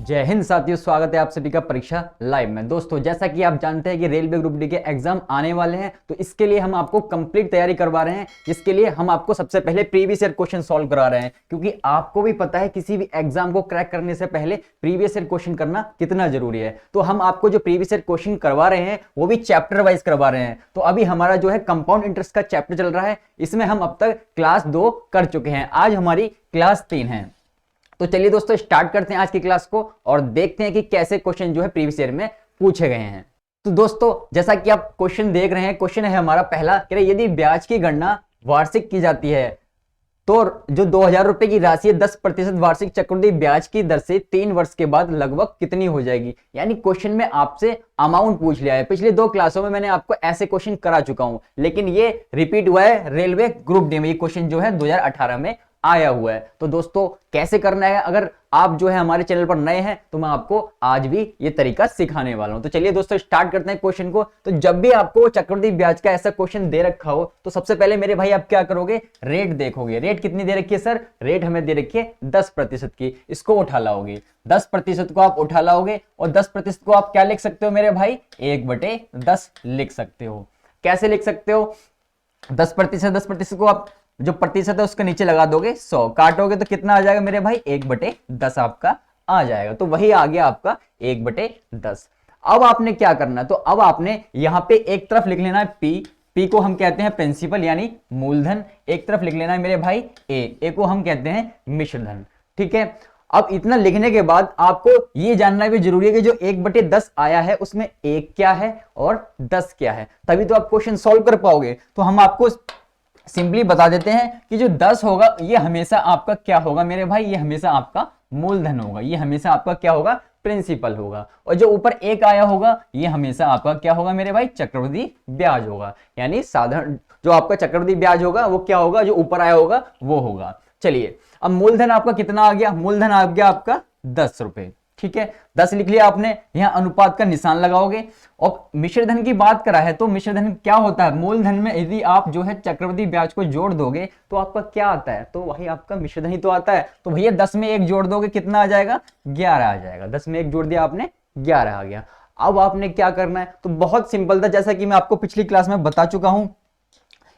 जय हिंद साथियों, स्वागत है आप सभी का परीक्षा लाइव में। दोस्तों, जैसा कि आप जानते हैं कि रेलवे ग्रुप डी के एग्जाम आने वाले हैं, तो इसके लिए हम आपको कंप्लीट तैयारी करवा रहे हैं, जिसके लिए हम आपको सबसे पहले प्रीवियस ईयर क्वेश्चन सॉल्व करा रहे हैं, क्योंकि आपको भी पता है किसी भी एग्जाम को क्रैक करने से पहले प्रीवियस ईयर क्वेश्चन करना कितना जरूरी है। तो हम आपको जो प्रीवियस ईयर क्वेश्चन करवा रहे हैं वो भी चैप्टर वाइज करवा रहे हैं। तो अभी हमारा जो है कंपाउंड इंटरेस्ट का चैप्टर चल रहा है, इसमें हम अब तक क्लास 2 कर चुके हैं, आज हमारी क्लास 3 है। तो चलिए दोस्तों, स्टार्ट करते हैं आज की क्लास को और देखते हैं कि कैसे क्वेश्चन जो है प्रीवियस ईयर में पूछे गए हैं। तो दोस्तों, जैसा कि आप क्वेश्चन देख रहे हैं, क्वेश्चन है हमारा पहला कि यदि ब्याज की गणना वार्षिक की जाती है तो जो 2000 रुपए की राशि है 10% वार्षिक चक्रवृद्धि ब्याज की दर से 3 वर्ष के बाद लगभग कितनी हो जाएगी। यानी क्वेश्चन में आपसे अमाउंट पूछ लिया है। पिछले 2 क्लासों में मैंने आपको ऐसे क्वेश्चन करा चुका हूं, लेकिन ये रिपीट हुआ है रेलवे ग्रुप डी में। ये क्वेश्चन जो है 2018 में आया हुआ है। तो दोस्तों, कैसे करना है, अगर आप जो है हमारे चैनल पर नए हैं तो मैं आपको आज भी ये तरीका सिखाने वाला हूं। तो चलिए दोस्तों, स्टार्ट करते हैं क्वेश्चन को। तो जब भी आपको चक्रवृद्धि ब्याज का ऐसा क्वेश्चन दे रखा हो तो सबसे पहले मेरे भाई आप क्या करोगे, रेट देखोगे। रेट कितनी दे रखी है सर? रेट हमें दे रखी है 10% की। इसको उठा लाओगे, 10% को आप उठा लाओगे और 10% को आप क्या लिख सकते हो मेरे भाई? 1/10 लिख सकते हो। कैसे लिख सकते हो? 10% को आप जो प्रतिशत है उसके नीचे लगा दोगे 100, काटोगे तो कितना आ जाएगा मेरे भाई? 1/10 आपका आ जाएगा। तो वही आ गया आपका 1/10। अब आपने क्या करना है, तो अब आपने यहां पे एक तरफ लिख लेना है P को हम कहते हैं प्रिंसिपल यानी मूलधन। एक तरफ लिख लेना है मेरे भाई A को हम कहते हैं मिश्रधन। ठीक है, अब इतना लिखने के बाद आपको ये जानना भी जरूरी है कि जो 1/10 आया है उसमें 1 क्या है और 10 क्या है, तभी तो आप क्वेश्चन सॉल्व कर पाओगे। तो हम आपको सिंपली बता देते हैं कि जो 10 होगा ये हमेशा आपका क्या होगा मेरे भाई? ये हमेशा आपका मूलधन होगा, ये हमेशा आपका क्या होगा? प्रिंसिपल होगा। और जो ऊपर 1 आया होगा ये हमेशा आपका क्या होगा मेरे भाई? चक्रवृद्धि ब्याज होगा। यानी साधारण जो आपका चक्रवृद्धि ब्याज होगा वो क्या होगा? जो ऊपर आया होगा वो होगा। चलिए, अब मूलधन आपका कितना आ गया? मूलधन आ गया आपका 10 रुपए। ठीक है, 10 लिख लिया आपने, यहां अनुपात का निशान लगाओगे। और मिश्रधन की बात करा है तो मिश्रधन क्या होता है? मूलधन में यदि आप जो है चक्रवृद्धि ब्याज को जोड़ दोगे तो आपका क्या आता है? तो वही आपका मिश्रधन ही तो आता है। तो भैया 10 में 1 जोड़ दोगे, कितना आ जाएगा? 11 आ जाएगा। 10 में 1 जोड़ दिया आपने, 11 आ गया। अब आपने क्या करना है? तो बहुत सिंपल था, जैसा कि मैं आपको पिछली क्लास में बता चुका हूं।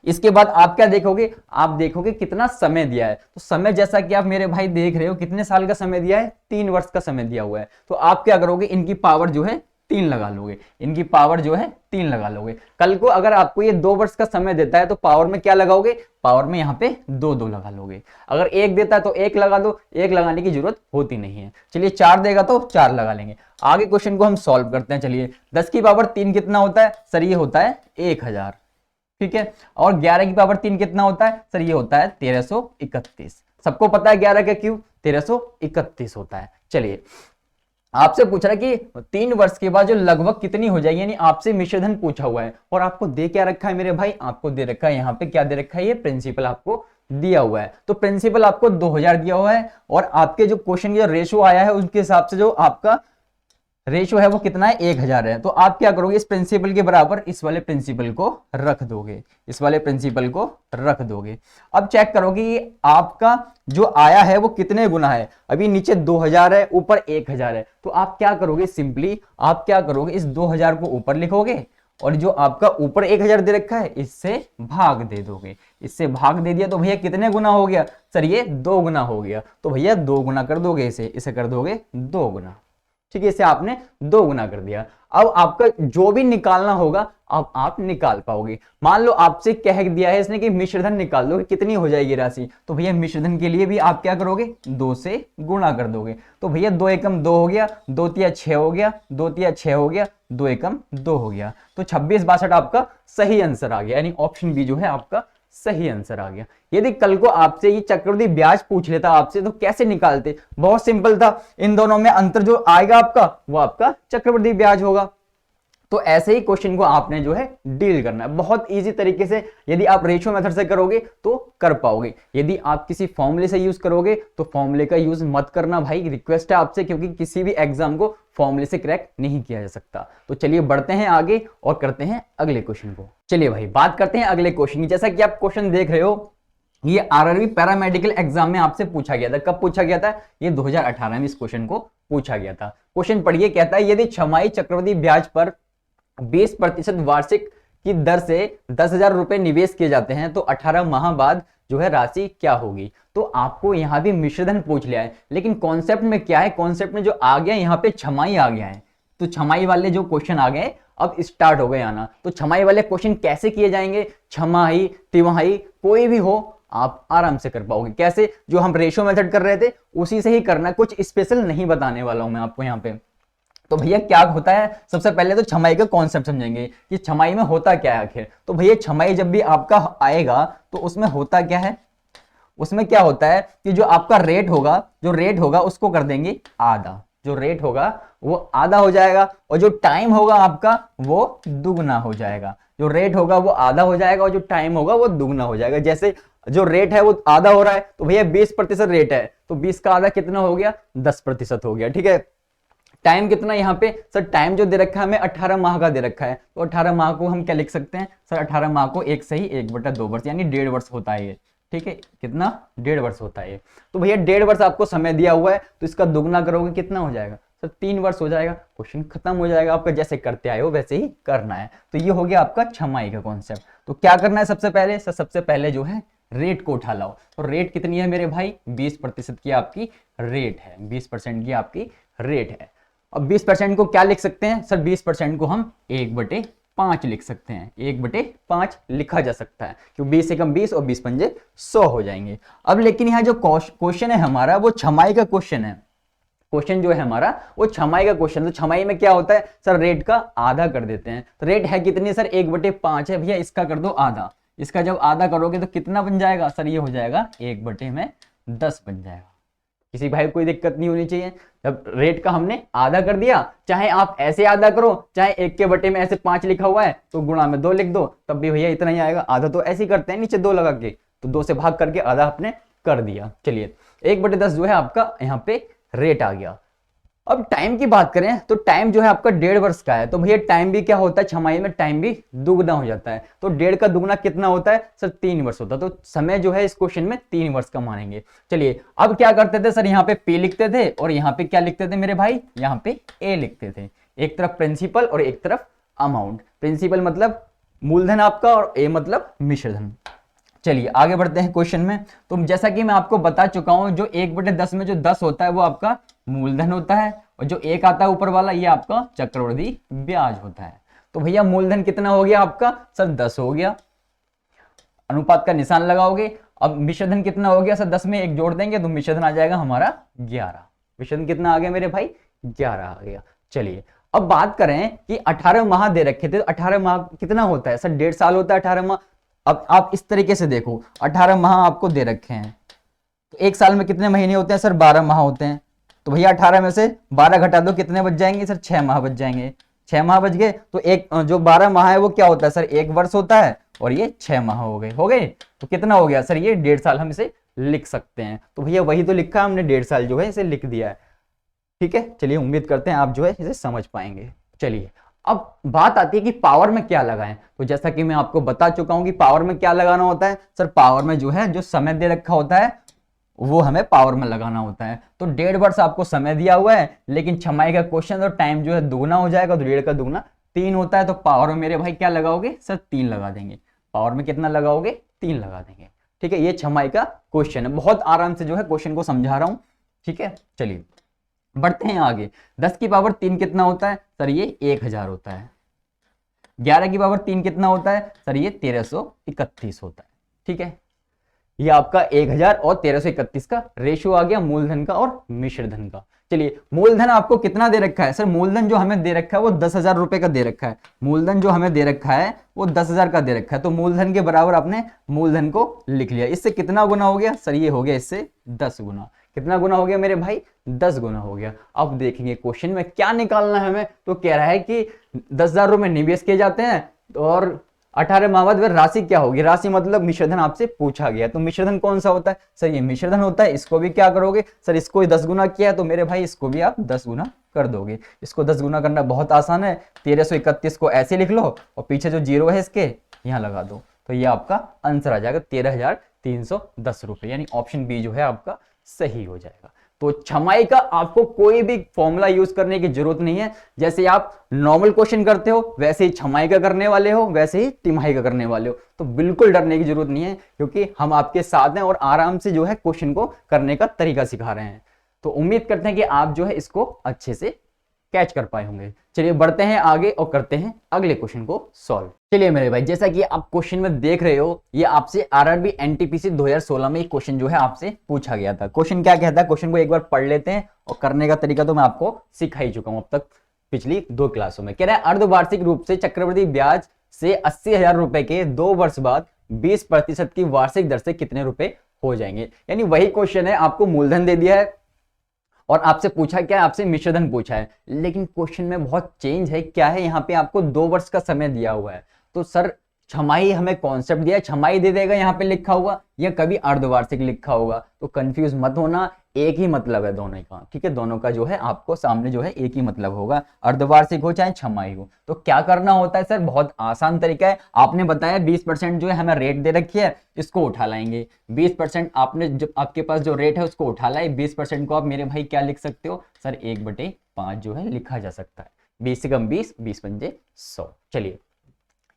इसके बाद आप क्या देखोगे? आप देखोगे कितना समय दिया है। तो समय जैसा कि आप मेरे भाई देख रहे हो, कितने साल का समय दिया है? 3 वर्ष का समय दिया हुआ है। तो आप क्या करोगे? इनकी पावर जो है 3 लगा लोगे, इनकी पावर जो है 3 लगा लोगे। कल को अगर आपको ये 2 वर्ष का समय देता है तो पावर में क्या लगाओगे? पावर में यहाँ पे 2 लगा लोगे। अगर 1 देता है तो 1 लगा दो, 1 लगाने की जरूरत होती नहीं है। चलिए, 4 देगा तो 4 लगा लेंगे। आगे क्वेश्चन को हम सॉल्व करते हैं। चलिए, 10 की पावर 3 कितना होता है सर? ये होता है 1000। ठीक है, और 11 की पावर 3 कितना होता है सर? ये होता है 1331। सबको पता है 11 का क्यों 1331 होता है। चलिए, आपसे पूछ रहा है कि 3 वर्ष के बाद जो लगभग कितनी हो जाएगी, यानी आपसे मिश्रधन पूछा हुआ है और आपको दे क्या रखा है मेरे भाई? आपको दे रखा है यहाँ पे क्या दे रखा है? ये प्रिंसिपल आपको दिया हुआ है। तो प्रिंसिपल आपको 2000 दिया हुआ है और आपके जो क्वेश्चन की जो रेशो आया है उसके हिसाब से जो आपका रेशो है वो कितना है? 1000 है। तो आप क्या करोगे? इस प्रिंसिपल के बराबर इस वाले प्रिंसिपल को रख दोगे, इस वाले प्रिंसिपल को रख दोगे। अब चेक करोगे ये आपका जो आया है वो कितने गुना है। अभी नीचे 2000 है, ऊपर 1000 है। तो आप क्या करोगे? सिंपली आप क्या करोगे? इस 2000 को ऊपर लिखोगे और जो आपका ऊपर 1000 दे रखा है इससे भाग दे दोगे। इससे भाग दे दिया तो भैया कितने गुना हो गया सर? ये 2 गुना हो गया। तो भैया 2 गुना कर दोगे, इसे कर दोगे 2 गुना। ठीक है, इसे आपने 2 गुना कर दिया। अब आपका जो भी निकालना होगा अब आप निकाल पाओगे। मान लो आपसे कह दिया है इसने कि मिश्रधन निकाल लो, कितनी हो जाएगी राशि। तो भैया मिश्रधन के लिए भी आप क्या करोगे? 2 से गुणा कर दोगे। तो भैया 2 एकम 2 हो गया, 2 तिया 6 हो गया, 2 तिया 6 हो गया, 2 एकम 2 हो गया। तो 26/62 आपका सही आंसर आ गया, यानी ऑप्शन बी जो है आपका सही आंसर आ गया। यदि कल को आपसे ये चक्रवृद्धि ब्याज पूछ लेता आपसे तो कैसे निकालते? बहुत सिंपल था, इन दोनों में अंतर जो आएगा आपका वो आपका चक्रवृद्धि ब्याज होगा। तो ऐसे ही क्वेश्चन को आपने जो है डील करना है बहुत इजी तरीके से। यदि आप रेशियो मेथड से करोगे तो कर पाओगे। यदि आप किसी फॉर्मूले से यूज करोगे तो फॉर्मूले का यूज मत करना भाई, रिक्वेस्ट है आपसे, क्योंकि किसी भी एग्जाम को फॉर्मूले से क्रैक नहीं किया जा सकता। तो चलिए बढ़ते हैं आगे और करते हैं अगले क्वेश्चन को। चलिए भाई, बात करते हैं अगले क्वेश्चन की। जैसा कि आप क्वेश्चन देख रहे हो, ये आरआरबी पैरामेडिकल एग्जाम में आपसे पूछा गया था। कब पूछा गया था? ये 2018 में इस क्वेश्चन को पूछा गया था। क्वेश्चन पढ़िए, कहता है यदि छमाही चक्रवृद्धि ब्याज पर 20% वार्षिक की दर से 10,000 रुपए निवेश किए जाते हैं तो 18 माह बाद जो है राशि क्या होगी। तो आपको यहाँ भी मिश्रधन पूछ लिया है, लेकिन कॉन्सेप्ट में क्या है, कॉन्सेप्ट में जो आ गया यहाँ पे छमाही आ गया है। तो छमाही वाले जो क्वेश्चन आ गए अब स्टार्ट हो गए आना। तो छमाही वाले क्वेश्चन कैसे किए जाएंगे, छमाही तिमाही कोई भी हो आप आराम से कर पाओगे। कैसे, जो हम रेशियो मेथड कर रहे थे उसी से ही करना है, कुछ स्पेशल नहीं बताने वाला हूं मैं आपको यहाँ पे। तो भैया क्या होता है, सबसे पहले तो छमाही का कॉन्सेप्ट समझेंगे कि छमाही में होता क्या है आखिर। तो भैया छमाही जब भी आपका आएगा तो उसमें होता क्या है, उसमें क्या होता है कि जो आपका रेट होगा, जो रेट होगा उसको कर देंगे आधा, जो रेट होगा वो आधा हो जाएगा और जो टाइम होगा आपका वो दुगना हो जाएगा। जो रेट होगा वो आधा हो जाएगा और जो टाइम होगा वो दुगना हो जाएगा। जैसे जो रेट है वो आधा हो रहा है तो भैया 20% रेट है तो 20 का आधा कितना हो गया, 10% हो गया। ठीक है, टाइम कितना यहाँ पे सर, टाइम जो दे रखा है हमें 18 माह का दे रखा है तो 18 माह को हम क्या लिख सकते हैं सर, 18 माह को 1 से ही 1/2 वर्ष यानी 1.5 वर्ष होता है ये। ठीक है, कितना, 1.5 वर्ष होता है। तो भैया 1.5 वर्ष आपको समय दिया हुआ है तो इसका दुगना करोगे कितना हो जाएगा सर, 3 वर्ष हो जाएगा। क्वेश्चन खत्म हो जाएगा आपका, जैसे करते आए हो वैसे ही करना है। तो ये हो गया आपका छमाही का कॉन्सेप्ट। तो क्या करना है सबसे पहले सर, सबसे पहले जो है रेट को उठा लाओ। तो रेट कितनी है मेरे भाई, 20% की आपकी रेट है, 20% की आपकी रेट है। अब 20% को क्या लिख सकते हैं सर, 20% को हम 1/5 लिख सकते हैं, 1/5 लिखा जा सकता है क्योंकि 20 से कम 20 और 20 पंजे 100 हो जाएंगे। अब लेकिन यहाँ जो क्वेश्चन है हमारा वो छमाही का क्वेश्चन है, क्वेश्चन जो है हमारा वो छमाही का क्वेश्चन। तो छमाही में क्या होता है सर, रेट का आधा कर देते हैं। तो रेट है कितनी सर, 1/5 है भैया, इसका कर दो आधा। इसका जब आधा करोगे तो कितना बन जाएगा सर, ये हो जाएगा 1/10 बन जाएगा। किसी भाई कोई दिक्कत नहीं होनी चाहिए। जब रेट का हमने आधा कर दिया, चाहे आप ऐसे आधा करो चाहे 1/2 में ऐसे 5 लिखा हुआ है तो गुणा में 2 लिख दो तब भी भैया इतना ही आएगा। आधा तो ऐसे ही करते हैं नीचे 2 लगा के, तो 2 से भाग करके आधा आपने कर दिया। चलिए 1/10 जो है आपका यहाँ पे रेट आ गया। अब टाइम की बात करें तो टाइम जो है आपका 1.5 वर्ष का है तो भैया टाइम भी क्या होता है, छमाही में टाइम भी दुगना हो जाता है। तो 1.5 का दुगना कितना होता है सर, 3 वर्ष होता है। तो समय जो है इस क्वेश्चन में 3 वर्ष का मानेंगे। चलिए अब क्या करते थे सर, यहाँ पे P लिखते थे और यहाँ पे क्या लिखते थे मेरे भाई, यहाँ पे A लिखते थे। एक तरफ प्रिंसिपल और एक तरफ अमाउंट। प्रिंसिपल मतलब मूलधन आपका और A मतलब मिश्रधन। चलिए आगे बढ़ते हैं क्वेश्चन में। तो जैसा कि मैं आपको बता चुका हूं, जो 1/10 में जो 10 होता है वो आपका मूलधन होता है और जो 1 आता है ऊपर वाला ये आपका चक्रवृद्धि ब्याज होता है। तो भैया मूलधन कितना हो गया आपका सर, 10 हो गया, अनुपात का निशान लगाओगे। अब मिश्रधन कितना हो गया सर, 10 में 1 जोड़ देंगे तो मिश्रधन आ जाएगा हमारा 11। मिश्रधन कितना आ गया मेरे भाई, 11 आ गया। चलिए अब बात करें कि 18 माह दे रखे थे, 18 माह कितना होता है सर, 1.5 साल होता है 18 माह। अब आप इस तरीके से देखो, 18 माह आपको दे रखे हैं तो एक साल में कितने महीने होते हैं सर, 12 माह होते हैं। तो भैया 18 में से 12 घटा दो, कितने बच जाएंगे सर, 6 माह बच जाएंगे। 6 माह बच गए तो एक जो 12 माह है वो क्या होता है सर, 1 वर्ष होता है और ये 6 माह हो गए तो कितना हो गया सर, ये 1.5 साल हम इसे लिख सकते हैं। तो भैया वही तो लिखा हमने, 1.5 साल जो है इसे लिख दिया है। ठीक है, चलिए उम्मीद करते हैं आप जो है इसे समझ पाएंगे। चलिए अब बात आती है कि पावर में क्या लगाएं। तो जैसा कि मैं आपको बता चुका हूं कि पावर में क्या लगाना होता है सर, पावर में जो है जो समय दे रखा होता है वो हमें पावर में लगाना होता है। तो 1.5 वर्ष आपको समय दिया हुआ है लेकिन छमाही का क्वेश्चन और टाइम जो है दुगना हो जाएगा तो 1.5 का दुगना 3 होता है। तो पावर में मेरे भाई क्या लगाओगे सर, 3 लगा देंगे। पावर में कितना लगाओगे, 3 लगा देंगे। ठीक है, ये छमाही का क्वेश्चन है, बहुत आराम से जो है क्वेश्चन को समझा रहा हूं। ठीक है, चलिए बढ़ते हैं आगे। 10 की पावर 3 कितना होता है सर, ये 1000 होता है। 11 की पावर 3 कितना होता है सर, ये 1331 होता है। ठीक है, ये आपका 1000 और 1331 का रेशियो आ गया मूलधन का और मिश्रधन का। चलिए मूलधन आपको कितना दे रखा है सर, मूलधन जो हमें दे रखा है वो 10,000 रुपए का दे रखा है। मूलधन जो हमें दे रखा है वो 10,000 का दे रखा है। तो मूलधन के बराबर आपने मूलधन को लिख लिया। इससे कितना गुना हो गया सर, ये हो गया इससे 10 गुना। कितना गुना हो गया मेरे भाई, 10 गुना हो गया। अब देखेंगे क्वेश्चन में क्या निकालना है हमें। तो कह रहा है कि 10,000 रुपए निवेश किए जाते हैं और 18 माह बाद राशि क्या होगी, राशि मतलब मिश्रधन आपसे पूछा गया। तो मिश्रधन कौन सा होता है सर, ये मिश्रधन होता है। इसको भी क्या करोगे सर, इसको 10 गुना किया है तो मेरे भाई इसको भी आप 10 गुना कर दोगे। इसको 10 गुना करना बहुत आसान है। 1331 को ऐसे लिख लो और पीछे जो 0 है इसके यहाँ लगा दो तो ये आपका आंसर आ जाएगा 13,310 रुपए, यानी ऑप्शन बी जो है आपका सही हो जाएगा। तो छमाही का आपको कोई भी फॉर्मूला यूज करने की जरूरत नहीं है। जैसे आप नॉर्मल क्वेश्चन करते हो वैसे ही छमाही का करने वाले हो, वैसे ही तिमाही का करने वाले हो। तो बिल्कुल डरने की जरूरत नहीं है, क्योंकि हम आपके साथ हैं और आराम से जो है क्वेश्चन को करने का तरीका सिखा रहे हैं। तो उम्मीद करते हैं कि आप जो है इसको अच्छे से कैच कर पाए होंगे। चलिए बढ़ते हैं आगे और करते हैं अगले क्वेश्चन को सॉल्व। चलिए मेरे भाई, जैसा कि आप क्वेश्चन में देख रहे हो, ये आपसे आरआरबी एनटीपीसी 2016 में एक क्वेश्चन जो है आपसे पूछा गया था। क्वेश्चन क्या कहता है, क्वेश्चन को एक बार पढ़ लेते हैं और करने का तरीका तो मैं आपको सिखा ही चुका हूं अब तक पिछली 2 क्लासों में। कह रहा है अर्धवार्षिक रूप से चक्रवृद्धि ब्याज से 80,000 रुपए के 2 वर्ष बाद 20% की वार्षिक दर से कितने रुपए हो जाएंगे। यानी वही क्वेश्चन है, आपको मूलधन दे दिया है और आपसे पूछा क्या है, आपसे मिश्रधन पूछा है, लेकिन क्वेश्चन में बहुत चेंज है। क्या है, यहाँ पे आपको 2 वर्ष का समय दिया हुआ है। तो सर छमाही हमें कॉन्सेप्ट दिया है, छमाही दे देगा यहाँ पे लिखा हुआ या कभी अर्धवार्षिक लिखा होगा, तो कंफ्यूज मत होना, एक ही मतलब है दोनों का, ठीक है। दोनों का जो है आपको सामने जो है एक ही मतलब होगा, अर्धवार्षिक हो चाहे छमाही हो। तो क्या करना होता है सर, बहुत आसान तरीका है। आपने बताया 20% जो है हमें रेट दे रखी है, इसको उठा लाएंगे। 20% आपने जब आपके पास जो रेट है उसको उठा लाए, 20% को आप मेरे भाई क्या लिख सकते हो सर, 1/5 जो है लिखा जा सकता है। 20 से कम 20, 20 पंजे 100। चलिए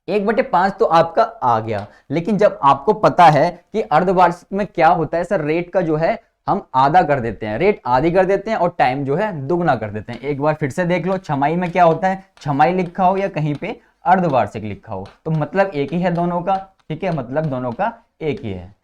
1/5 तो आपका आ गया, लेकिन जब आपको पता है कि अर्धवार्षिक में क्या होता है सर, रेट का जो है हम आधा कर देते हैं, रेट आधी कर देते हैं और टाइम जो है दुगना कर देते हैं। एक बार फिर से देख लो, छमाही में क्या होता है, छमाही लिखा हो या कहीं पे अर्धवार्षिक लिखा हो तो मतलब एक ही है दोनों का, ठीक है, मतलब दोनों का एक ही है।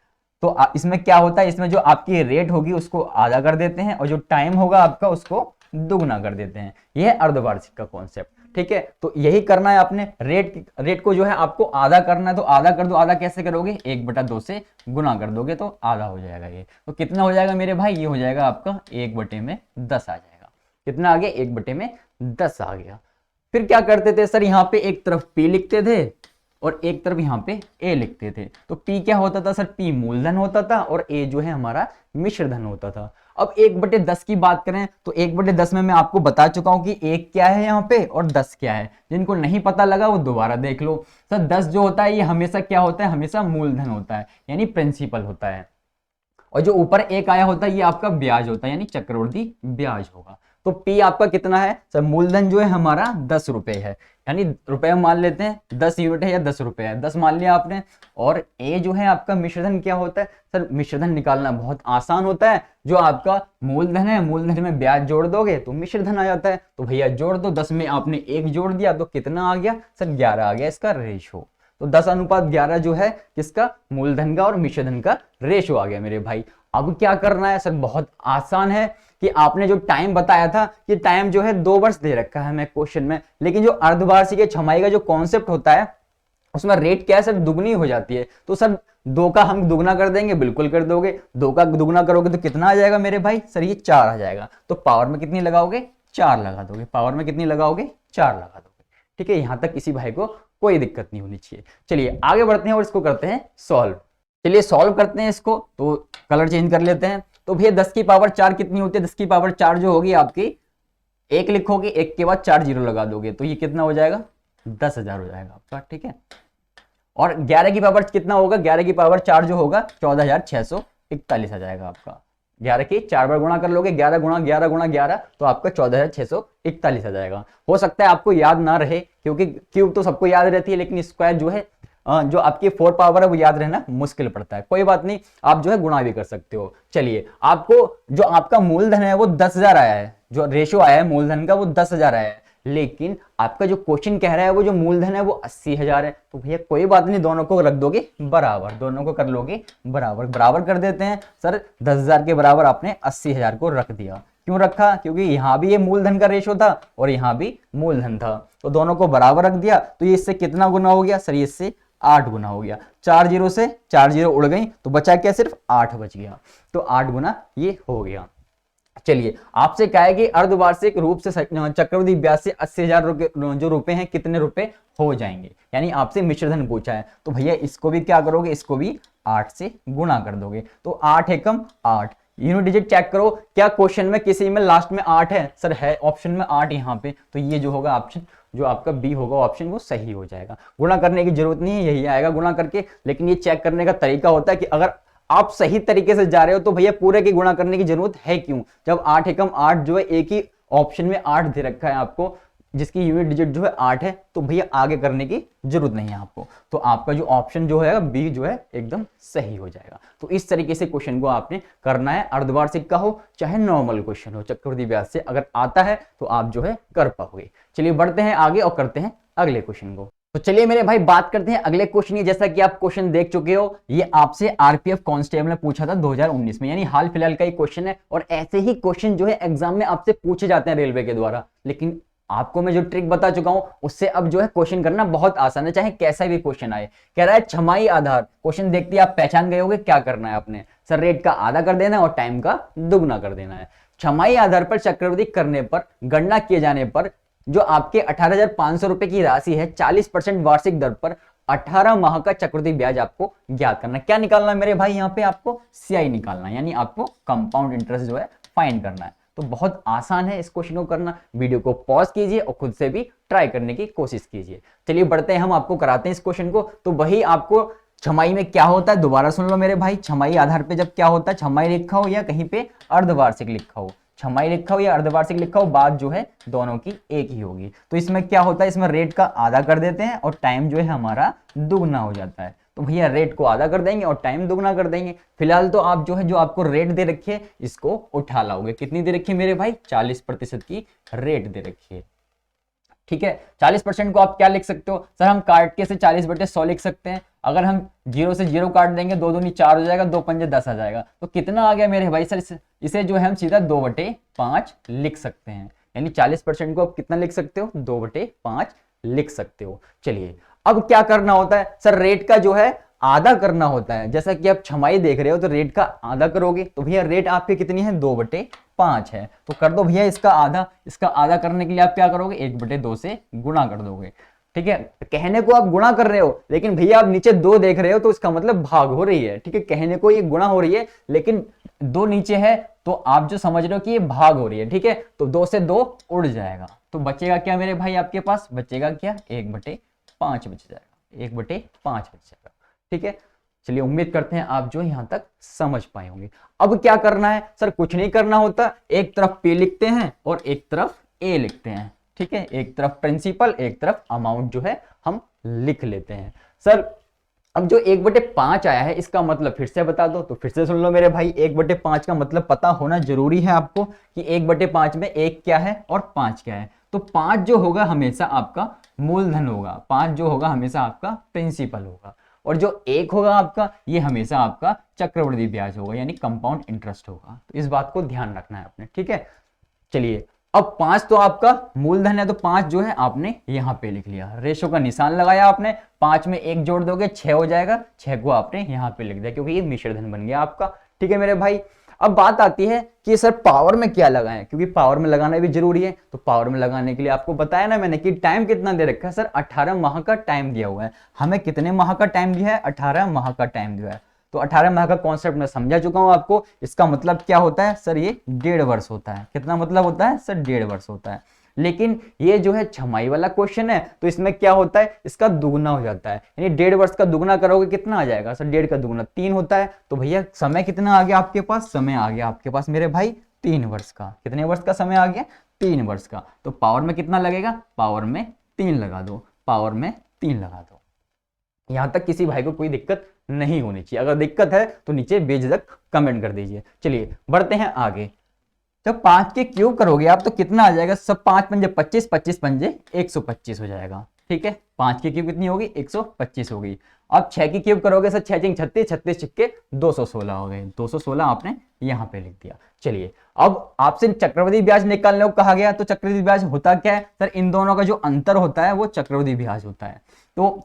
तो इसमें क्या होता है, इसमें जो आपकी रेट होगी उसको आधा कर देते हैं और जो टाइम होगा आपका उसको दुगना कर देते हैं। यह है अर्धवार्षिक का कॉन्सेप्ट, ठीक है। तो यही करना है आपने, रेट को जो है आपको आधा करना है, तो आधा कर दो। आधा कैसे करोगे, 1/2 से गुना कर दोगे तो आधा हो जाएगा। ये तो कितना हो जाएगा मेरे भाई, ये हो जाएगा आपका 1/10 आ जाएगा। कितना आ गया, 1/10 आ गया। फिर क्या करते थे सर, यहाँ पे एक तरफ P लिखते थे और एक तरफ यहाँ पे A लिखते थे। तो P क्या होता था सर, P मूलधन होता था और A जो है हमारा मिश्रधन होता था। अब 1/10 की बात करें तो 1/10 में मैं आपको बता चुका हूं कि 1 क्या है यहाँ पे और 10 क्या है। जिनको नहीं पता लगा वो दोबारा देख लो। सर 10 जो होता है ये हमेशा क्या होता है, हमेशा मूलधन होता है, यानी प्रिंसिपल होता है। और जो ऊपर 1 आया होता है ये आपका ब्याज होता है, यानी चक्रवृद्धि ब्याज होगा। तो P आपका कितना है सर, मूलधन जो है हमारा 10 रुपए है, यानी रुपए मान लेते हैं 10 यूनिट है या 10 रुपए है, 10 मान लिया आपने। और A जो है आपका मिश्रधन क्या होता है सर, मिश्रधन निकालना बहुत आसान होता है। जो आपका मूलधन है, मूलधन में ब्याज जोड़ दोगे तो मिश्रधन आ जाता है। तो भैया जोड़ दो, 10 में आपने 1 जोड़ दिया तो कितना आ गया सर, 11 आ गया इसका रेशो। तो 10:11 जो है किसका, मूलधन का और मिश्रधन का रेशो आ गया मेरे भाई। अब क्या करना है सर, बहुत आसान है कि आपने जो टाइम बताया था, ये टाइम जो है 2 वर्ष दे रखा है हमें क्वेश्चन में, लेकिन जो अर्धवार्षिक छमाही का जो कॉन्सेप्ट होता है उसमें रेट क्या है सर, दुगनी हो जाती है। तो सर 2 का हम दुगना कर देंगे, बिल्कुल कर दोगे। 2 का दुगना करोगे तो कितना आ जाएगा मेरे भाई सर, ये 4 आ जाएगा। तो पावर में कितनी लगाओगे, 4 लगा दोगे। पावर में कितनी लगाओगे, 4 लगा दोगे, ठीक है। यहां तक किसी भाई को कोई दिक्कत नहीं होनी चाहिए। चलिए आगे बढ़ते हैं और इसको करते हैं सॉल्व। चलिए सॉल्व करते हैं इसको, तो कलर चेंज कर लेते हैं। तो भैया 10 की पावर 4 कितनी होती है, 10 की पावर 4 जो होगी आपकी 1 लिखोगे, 1 के बाद 4 जीरो लगा दोगे तो ये कितना हो जाएगा, 10,000 हो जाएगा आपका, ठीक है। और 11 की पावर कितना होगा, 11 की पावर 4 जो होगा 14,641 आ जाएगा आपका। 11 की 4 बार गुणा कर लोगे, 11 गुणा 11 गुणा 11 तो आपका 14,641 आ जाएगा। हो सकता है आपको याद ना रहे, क्योंकि क्यूब तो सबको याद रहती है, लेकिन स्क्वायर जो है जो आपकी 4 पावर है वो याद रहना मुश्किल पड़ता है। कोई बात नहीं, आप जो है गुणा भी कर सकते हो। चलिए आपको जो आपका मूलधन है वो 10,000 आया है, जो रेशो आया है मूलधन का वो 10,000 आया है, लेकिन आपका जो क्वेश्चन कह रहा है वो जो मूलधन है वो 80,000 है। तो भैया कोई बात नहीं, दोनों को रख दोगे बराबर, दोनों को कर लोगे बराबर, बराबर कर देते हैं। सर 10,000 के बराबर आपने 80,000 को रख दिया। क्यों रखा, क्योंकि यहाँ भी ये मूलधन का रेशो था और यहाँ भी मूलधन था, तो दोनों को बराबर रख दिया। तो ये इससे कितना गुना हो गया सर, इससे 8 गुना हो गया। 4 जीरो से 4 जीरो उड़ गई तो बचा क्या, सिर्फ 8 बच गया। तो 8 गुना ये हो गया। चलिए आपसे क्या है कि अर्धवार्षिक रूप से चक्रवृद्धि ब्याज से 80,000 जो रुपए हैं कितने रुपए हो जाएंगे, यानी आपसे मिश्रधन पूछा है। तो भैया इसको भी क्या करोगे, इसको भी 8 से गुणा कर दोगे। तो 8 एकम 8, यूनिट डिजिट चेक करो, क्या क्वेश्चन में किसी में लास्ट में 8 है सर, है ऑप्शन में 8 यहाँ पे। तो ये जो होगा ऑप्शन, जो आपका बी होगा ऑप्शन, वो सही हो जाएगा। गुणा करने की जरूरत नहीं है, यही आएगा गुणा करके। लेकिन ये चेक करने का तरीका होता है कि अगर आप सही तरीके से जा रहे हो तो भैया पूरे की गुणा करने की जरूरत है क्यों, जब 8 एकम 8 जो है एक ही ऑप्शन में 8 दे रखा है आपको, जिसकी यूनिट डिजिट जो है 8 है, तो भैया आगे करने की जरूरत नहीं है आपको। तो आपका जो ऑप्शन जो है बी जो है एकदम सही हो जाएगा। तो इस तरीके से क्वेश्चन को आपने करना है, अर्धवार्षिक का हो चाहे नॉर्मल क्वेश्चन हो, चक्रवृद्धि ब्याज से अगर आता है तो आप जो है कर पाओगे। चलिए बढ़ते हैं आगे और करते हैं अगले क्वेश्चन को। तो चलिए मेरे भाई बात करते हैं अगले क्वेश्चन की। जैसा कि आप क्वेश्चन देख चुके हो, ये आपसे आरपीएफ कांस्टेबल ने पूछा था 2019 में, यानी हाल फिलहाल का ही क्वेश्चन है। और ऐसे ही क्वेश्चन जो है एग्जाम में आपसे पूछे जाते हैं रेलवे के द्वारा। लेकिन आपको मैं जो ट्रिक बता चुका हूं उससे अब जो है क्वेश्चन करना बहुत आसान है, चाहे कैसा भी क्वेश्चन आए। कह रहा है छमाही आधार, क्वेश्चन देखते ही आप पहचान गए होंगे क्या करना है आपने, सर रेट का आधा कर देना है और टाइम का दुगना कर देना है। छमाही आधार पर चक्रवृद्धि करने पर गणना किए जाने पर जो आपके 18,500 रुपए की राशि है 40% वार्षिक दर पर 18 माह का चक्रवृद्धि ब्याज आपको ज्ञात करना है। क्या निकालना है मेरे भाई, यहाँ पे आपको सीआई निकालना है, यानी आपको कंपाउंड इंटरेस्ट जो है फाइंड करना है। तो बहुत आसान है इस क्वेश्चन को करना। वीडियो को पॉज कीजिए और खुद से भी ट्राई करने की कोशिश कीजिए। चलिए बढ़ते हैं, हम आपको कराते हैं इस क्वेश्चन को। तो वही आपको छमाही में क्या होता है दोबारा सुन लो मेरे भाई। छमाही आधार पे जब क्या होता है, छमाही लिखा हो या कहीं पे अर्धवार्षिक लिखा हो, छमाही लिखा हो या अर्धवार्षिक लिखा हो, बात जो है दोनों की एक ही होगी। तो इसमें क्या होता है, इसमें रेट का आधा कर देते हैं और टाइम जो है हमारा दुगना हो जाता है। तो भैया रेट को आधा कर देंगे और टाइम दुगना कर देंगे। फिलहाल तो आप जो है जो आपको रेट दे रखी है इसको उठा लाओगे। कितनी दे रखी है मेरे भाई, 40% की रेट दे रखी है। ठीक है, 40% को आप क्या लिख सकते हो, सर हम काट के से 40/100 लिख सकते हैं। अगर हम 0 से 0 काट देंगे 2 दूनी 4 हो जाएगा, 2 पंजे 10 आ जाएगा। तो कितना आ गया मेरे भाई, सर इसे जो है हम सीधा 2/5 लिख सकते हैं। यानी 40% को आप कितना लिख सकते हो, 2/5 लिख सकते हो। चलिए अब क्या करना होता है, सर रेट का जो है आधा करना होता है। जैसा कि आप छमाही देख रहे हो तो रेट का आधा करोगे तो भैया रेट आपकी कितनी है, 2/5 है। तो कर दो भैया इसका आधा। इसका आधा करने के लिए आप क्या करोगे, 1/2 से गुणा कर दोगे। ठीक है, कहने को आप गुणा कर रहे हो लेकिन भैया आप नीचे 2 देख रहे हो तो इसका मतलब भाग हो रही है। ठीक है, कहने को ये गुणा हो रही है लेकिन 2 नीचे है तो आप जो समझ रहे हो कि ये भाग हो रही है। ठीक है, तो 2 से 2 उड़ जाएगा तो बचेगा क्या मेरे भाई, आपके पास बचेगा क्या, 1/5 बच जाएगा, 1/5 बच जाएगा। ठीक है, चलिए उम्मीद करते हैं आप जो यहां तक समझ पाए होंगे। अब क्या करना है, सर कुछ नहीं करना होता, एक तरफ P लिखते हैं और एक तरफ A लिखते हैं। ठीक है, एक तरफ प्रिंसिपल एक तरफ अमाउंट जो है हम लिख लेते हैं। सर अब जो 1/5 आया है इसका मतलब फिर से बता दो, तो फिर से सुन लो मेरे भाई। 1/5 का मतलब पता होना जरूरी है आपको कि 1/5 में 1 क्या है और 5 क्या है। तो 5 जो होगा हमेशा आपका मूलधन होगा, 5 जो होगा हमेशा आपका प्रिंसिपल होगा, और जो 1 होगा आपका ये हमेशा आपका चक्रवृद्धि ब्याज होगा, यानी कंपाउंड इंटरेस्ट होगा। तो इस बात को ध्यान रखना है आपने। ठीक है, चलिए अब 5 तो आपका मूलधन है तो 5 जो है आपने यहां पे लिख लिया, रेशो का निशान लगाया आपने, 5 में 1 जोड़ दोगे 6 हो जाएगा, 6 को आपने यहां पे लिख दिया क्योंकि ये मिश्रधन बन गया आपका। ठीक है मेरे भाई, अब बात आती है कि सर पावर में क्या लगाएं, क्योंकि पावर में लगाना भी जरूरी है। तो पावर में लगाने के लिए आपको बताया ना मैंने कि टाइम कितना दे रखा है, सर 18 माह का टाइम दिया हुआ है। हमें कितने माह का टाइम दिया है, 18 माह का टाइम दिया है। तो 18 माह का कॉन्सेप्ट मैं समझा चुका हूं आपको। इसका मतलब क्या होता है, सर ये 1.5 वर्ष होता है। कितना मतलब होता है, सर 1.5 वर्ष होता है। लेकिन ये जो है छमाही वाला क्वेश्चन है तो इसमें क्या होता है, इसका दुगना हो जाता है। यानी 1.5 वर्ष का दुगना करोगे कितना आ जाएगा, सर 1.5 का दुगना 3 होता है। तो भैया समय कितना आ गया आपके पास, समय आ गया आपके पास मेरे भाई 3 वर्ष का। कितने वर्ष का समय आ गया, 3 वर्ष का। तो पावर में कितना लगेगा, पावर में 3 लगा दो, पावर में 3 लगा दो। यहां तक किसी भाई को कोई दिक्कत नहीं होनी चाहिए। अगर दिक्कत है तो नीचे बेझिझक कमेंट कर दीजिए। चलिए बढ़ते हैं आगे। जब 5 के क्यूब करोगे आप तो कितना आ जाएगा, सब 5 पंजे 25, 25 पंजे 125 हो जाएगा। ठीक है, 5 की क्यूब कितनी होगी, 125 होगी। अब 6 की क्यूब करोगे सर 6 6 36, 36 छिक्के 216 हो गए, 216 आपने यहाँ पे लिख दिया। चलिए अब आपसे चक्रवृद्धि ब्याज निकालने को कहा गया, तो चक्रवृद्धि ब्याज होता क्या है, सर इन दोनों का जो अंतर होता है वो चक्रवृद्धि ब्याज होता है। तो